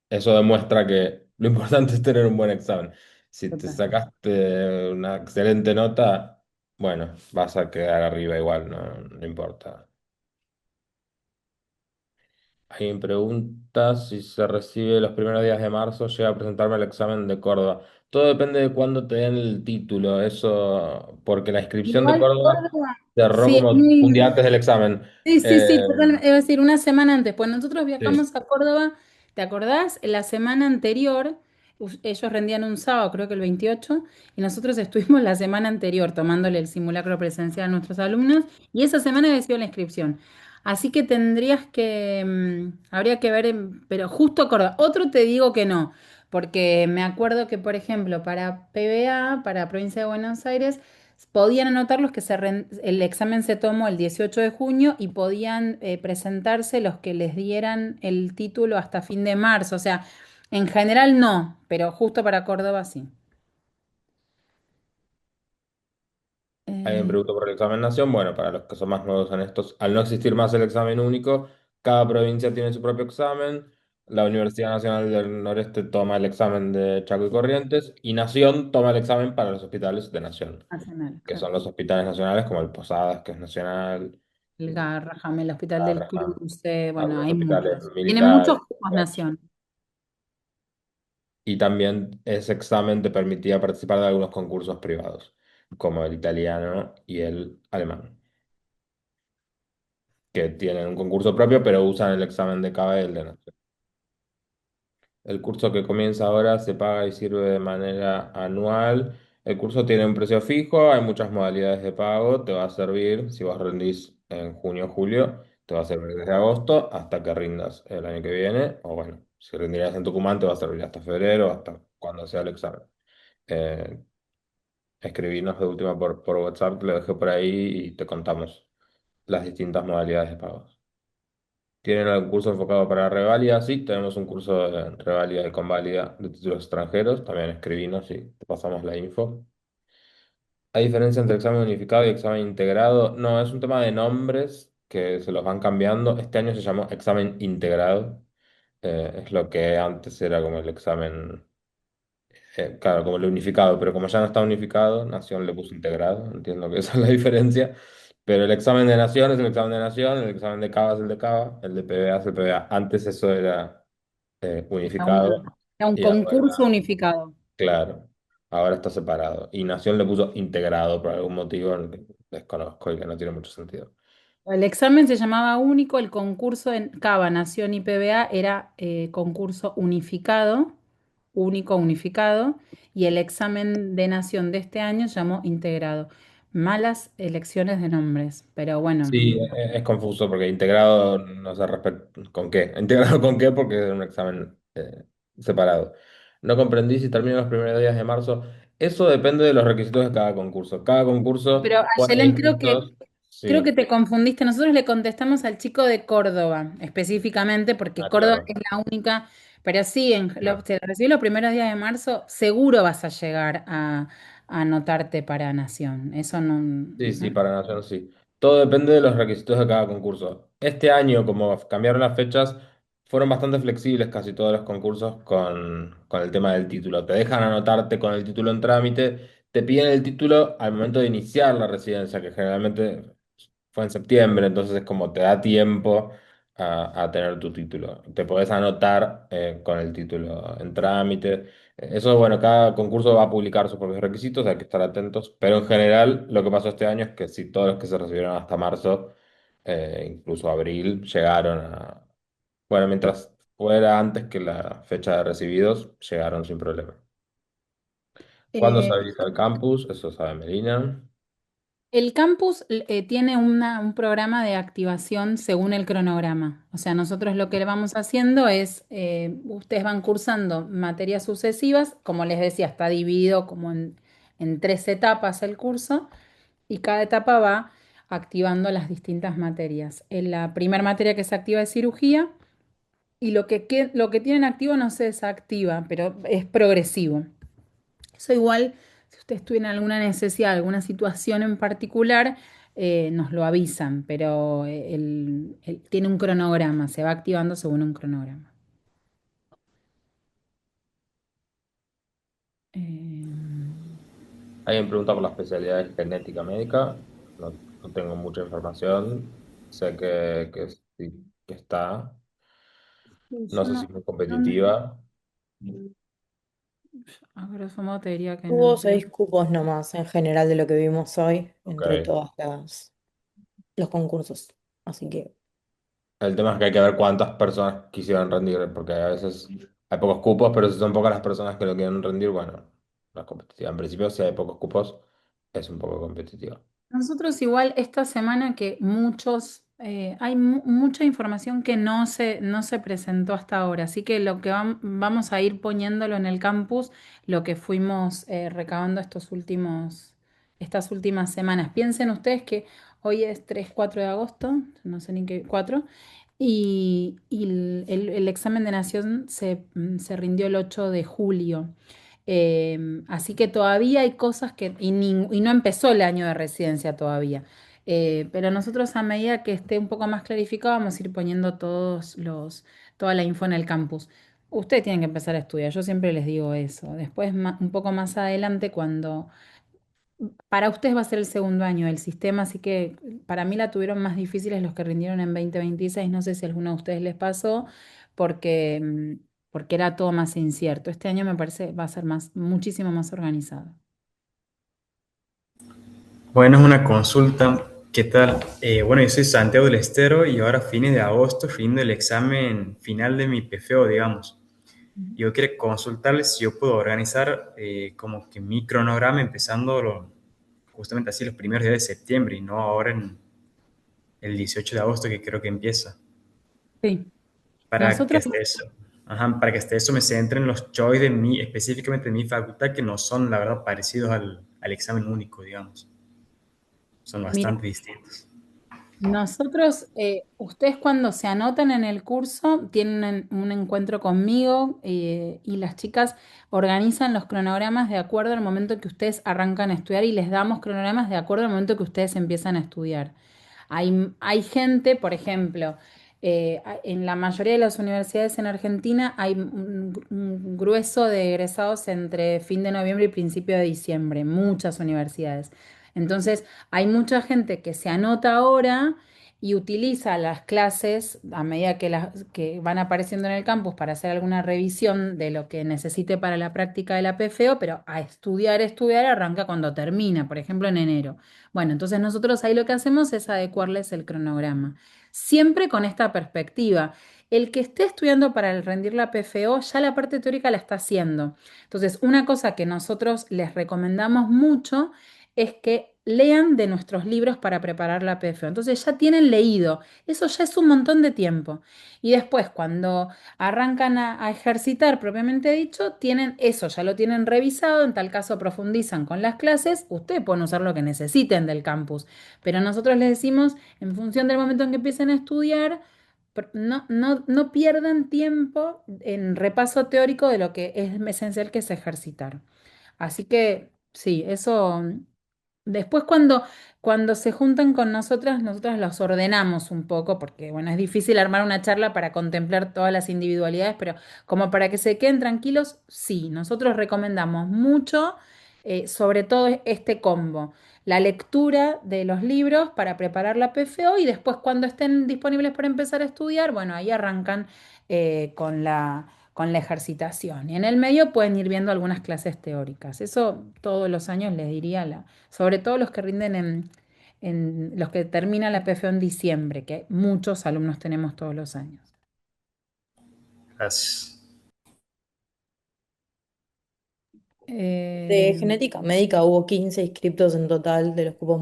eso demuestra que lo importante es tener un buen examen. Si te total. sacaste una excelente nota, bueno, vas a quedar arriba igual, no importa. Alguien pregunta si se recibe los primeros días de marzo, llega a presentarme el examen de Córdoba. Todo depende de cuándo te den el título, eso, porque la inscripción de Igual Córdoba Córdoba, cerró sí, es como un día muy, antes del examen. sí, sí, Eh, sí, totalmente. Es decir, una semana antes. Pues nosotros sí. viajamos a Córdoba, ¿te acordás? La semana anterior, ellos rendían un sábado, creo que el 28, y nosotros estuvimos la semana anterior tomándole el simulacro presencial a nuestros alumnos, y esa semana había sido la inscripción. Así que tendrías que, habría que ver, pero justo Córdoba. Otro te digo que no, porque me acuerdo que, por ejemplo, para PBA, para Provincia de Buenos Aires, podían anotar los que el examen se tomó el 18 de junio y podían presentarse los que les dieran el título hasta fin de marzo. O sea, en general no, pero justo para Córdoba sí. Alguien Eh, preguntó por el examen Nación. Bueno, para los que son más nuevos en estos, al no existir más el examen único, cada provincia tiene su propio examen. La Universidad Nacional del Noreste toma el examen de Chaco y Corrientes y Nación toma el examen para los hospitales de Nación, nacional, que claro. son los hospitales nacionales como el Posadas, que es nacional, El Garraham, el Hospital del Garrahan, Cruce, bueno, algunos hay hospitales muchos. Tienen muchos militares. cupos nación. Y también ese examen te permitía participar de algunos concursos privados, como el italiano y el alemán, que tienen un concurso propio, pero usan el examen de CABE y el de Nación. El curso que comienza ahora se paga y sirve de manera anual. El curso tiene un precio fijo, hay muchas modalidades de pago, te va a servir, si vos rendís en junio o julio, te va a servir desde agosto hasta que rindas el año que viene, o bueno, si rendirás en Tucumán te va a servir hasta febrero, hasta cuando sea el examen. Eh, Escribirnos de última por WhatsApp, te lo dejé por ahí y te contamos las distintas modalidades de pagos. ¿Tienen algún curso enfocado para reválida? Sí, tenemos un curso de reválida y conválida de títulos extranjeros. También escribinos y te pasamos la info. ¿Hay diferencia entre examen unificado y examen integrado? No, es un tema de nombres que se los van cambiando. Este año se llamó examen integrado. Es lo que antes era como el examen, claro, como el unificado, pero como ya no está unificado, Nación le puso integrado. Entiendo que esa es la diferencia. Pero el examen de Nación es el examen de Nación, el examen de Cava es el de Cava, el de PBA es el PBA. Antes eso era unificado Era un y ahora, concurso unificado. claro, ahora está separado. Y Nación le puso integrado por algún motivo que desconozco y que no tiene mucho sentido. El examen se llamaba único, el concurso en Cava, Nación y PBA era concurso unificado, único unificado, y el examen de Nación de este año se llamó integrado. Malas elecciones de nombres, pero bueno, Sí, es confuso porque integrado no sé con qué. Integrado con qué porque es un examen separado. No comprendí si termina los primeros días de marzo. Eso depende de los requisitos de cada concurso. Cada concurso pero pone Ayelen, distintos. creo que Sí, te confundiste. Nosotros le contestamos al chico de Córdoba, específicamente, porque ah, Córdoba claro. es la única, pero sí, Claro. si recibís los primeros días de marzo, seguro vas a llegar a anotarte para Nación. Eso no, Sí, sí, ¿no? para Nación sí. Todo depende de los requisitos de cada concurso. Este año, como cambiaron las fechas, fueron bastante flexibles casi todos los concursos con el tema del título. Te dejan anotarte con el título en trámite, te piden el título al momento de iniciar la residencia, que generalmente fue en septiembre, entonces es como te da tiempo a tener tu título. Te podés anotar con el título en trámite. Eso, bueno, cada concurso va a publicar sus propios requisitos, hay que estar atentos, pero en general lo que pasó este año es que sí, todos los que se recibieron hasta marzo, incluso abril, llegaron bueno, mientras fuera antes que la fecha de recibidos, llegaron sin problema. ¿Cuándo se Eh, habilita el campus? Eso sabe Melina. El campus tiene un programa de activación según el cronograma. O sea, nosotros lo que vamos haciendo es, ustedes van cursando materias sucesivas, como les decía, está dividido como en tres etapas el curso y cada etapa va activando las distintas materias. En la primera materia que se activa es cirugía y lo que tienen activo no se desactiva, pero es progresivo. Eso igual, si ustedes tuvieran alguna necesidad, alguna situación en particular, nos lo avisan, pero tiene un cronograma, se va activando según un cronograma. Eh, Alguien pregunta por la especialidad de genética médica. No tengo mucha información. Sé que está. No yo sé si no, es muy no- competitiva. a grosso modo te diría que no, Hubo pero 6 cupos nomás en general de lo que vimos hoy, Ok. entre todos los concursos. Así que El tema es que hay que ver cuántas personas quisieran rendir, porque a veces hay pocos cupos, pero si son pocas las personas que lo quieren rendir, bueno, no es competitiva. En principio, si hay pocos cupos, es un poco competitiva. nosotros igual esta semana que hay mucha información que no se presentó hasta ahora, así que lo que vamos a ir poniéndolo en el campus, lo que fuimos recabando estas últimas semanas. Piensen ustedes que hoy es 3 4 de agosto, no sé ni qué, 4, y el examen de nación se rindió el 8 de julio. Así que todavía hay cosas y no empezó el año de residencia todavía. Pero nosotros a medida que esté un poco más clarificado vamos a ir poniendo toda la info en el campus. Ustedes tienen que empezar a estudiar, yo siempre les digo eso. Después, un poco más adelante, para ustedes va a ser el segundo año del sistema, así que para mí la tuvieron más difíciles los que rindieron en 2026. No sé si a alguno de ustedes les pasó, porque, porque era todo más incierto. Este año me parece va a ser muchísimo más organizado. Bueno, es una consulta. ¿Qué tal? Bueno, yo soy Santiago del Estero y ahora a fines de agosto rindo el examen final de mi PFO, digamos. Yo quiero consultarles si yo puedo organizar como que mi cronograma empezando justamente así los primeros días de septiembre y no ahora en el 18 de agosto que creo que empieza. Sí, Para que nosotros, esté eso. Ajá, para que esté eso me centre en los choice de mi, específicamente de mi facultad, que no son, la verdad, parecidos al examen único, digamos. Son mira, bastante distintos. nosotros, ustedes cuando se anotan en el curso tienen un encuentro conmigo y las chicas organizan los cronogramas de acuerdo al momento que ustedes arrancan a estudiar y les damos cronogramas de acuerdo al momento que ustedes empiezan a estudiar. Hay gente, por ejemplo, en la mayoría de las universidades en Argentina hay un grueso de egresados entre fin de noviembre y principio de diciembre, muchas universidades. Entonces, hay mucha gente que se anota ahora y utiliza las clases a medida que van apareciendo en el campus para hacer alguna revisión de lo que necesite para la práctica de la PFO, pero a estudiar arranca cuando termina, por ejemplo, en enero. Bueno, entonces nosotros ahí lo que hacemos es adecuarles el cronograma. Siempre con esta perspectiva. El que esté estudiando para rendir la PFO, ya la parte teórica la está haciendo. Entonces, una cosa que nosotros les recomendamos mucho es que lean de nuestros libros para preparar la PFO. Entonces ya tienen leído, eso ya es un montón de tiempo. Y después cuando arrancan a ejercitar propiamente dicho, tienen eso, ya lo tienen revisado, en tal caso profundizan con las clases, ustedes pueden usar lo que necesiten del campus, pero nosotros les decimos, en función del momento en que empiecen a estudiar, no pierdan tiempo en repaso teórico de lo que es esencial que es ejercitar. Así que sí, eso. Después cuando se juntan con nosotras los ordenamos un poco, porque bueno, es difícil armar una charla para contemplar todas las individualidades, pero como para que se queden tranquilos, sí, nosotros recomendamos mucho, sobre todo este combo, la lectura de los libros para preparar la PFO y después cuando estén disponibles para empezar a estudiar, bueno, ahí arrancan con la ejercitación. Y en el medio pueden ir viendo algunas clases teóricas. Eso todos los años les diría, sobre todo los que rinden en los que terminan la PFO en diciembre, que muchos alumnos tenemos todos los años. Gracias. De genética médica hubo 15 inscriptos en total de los cupos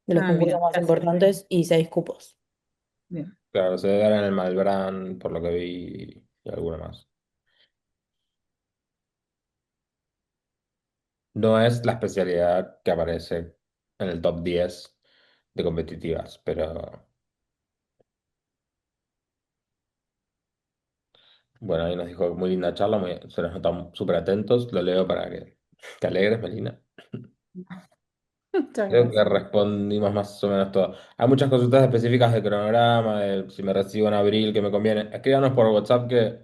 de los Mira, concursos más gracias. importantes y 6 cupos. Bien. Claro, se debe dar en el Malbrán, por lo que vi, y alguna más. No es la especialidad que aparece en el top 10 de competitivas, pero bueno, ahí nos dijo muy linda charla, se nos notan súper atentos. Lo leo para que te alegres, Melina. Muchas Creo que gracias. respondimos más o menos todo. Hay muchas consultas específicas de cronograma, de si me recibo en abril, que me conviene. Escríbanos por WhatsApp que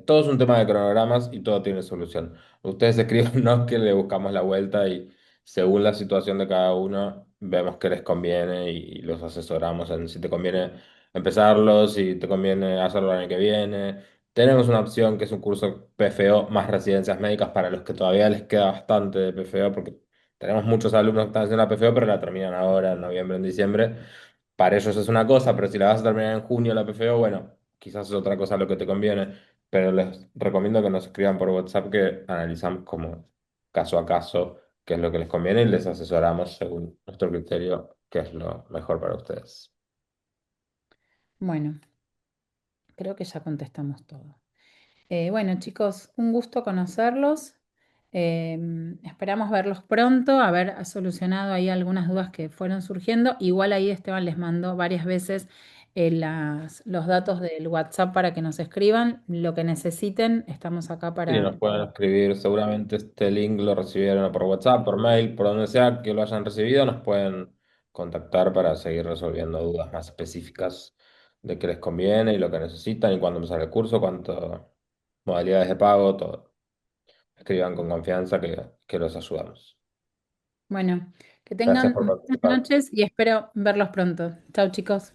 todo es un tema de cronogramas y todo tiene solución. Ustedes escríbanos que le buscamos la vuelta y según la situación de cada uno, vemos qué les conviene y los asesoramos en si te conviene empezarlo, si te conviene hacerlo el año que viene. Tenemos una opción que es un curso PFO más residencias médicas para los que todavía les queda bastante de PFO, porque tenemos muchos alumnos que están haciendo la PFO, pero la terminan ahora, en noviembre, en diciembre. Para ellos es una cosa, pero si la vas a terminar en junio la PFO, bueno, quizás es otra cosa lo que te conviene. Pero les recomiendo que nos escriban por WhatsApp que analizamos como caso a caso qué es lo que les conviene y les asesoramos según nuestro criterio qué es lo mejor para ustedes. Bueno, creo que ya contestamos todo. Bueno, chicos, un gusto conocerlos. Esperamos verlos pronto, haber solucionado ahí algunas dudas que fueron surgiendo. Igual ahí Esteban les mandó varias veces los datos del WhatsApp para que nos escriban. Lo que necesiten, estamos acá Y para. nos pueden escribir, seguramente este link lo recibieron por WhatsApp, por mail, por donde sea que lo hayan recibido, nos pueden contactar para seguir resolviendo dudas más específicas de qué les conviene y lo que necesitan y cuándo empezar el curso, cuánto modalidades de pago, todo. Escriban con confianza que los ayudamos. Bueno, que Gracias tengan por buenas participar. noches y espero verlos pronto. Chao, chicos.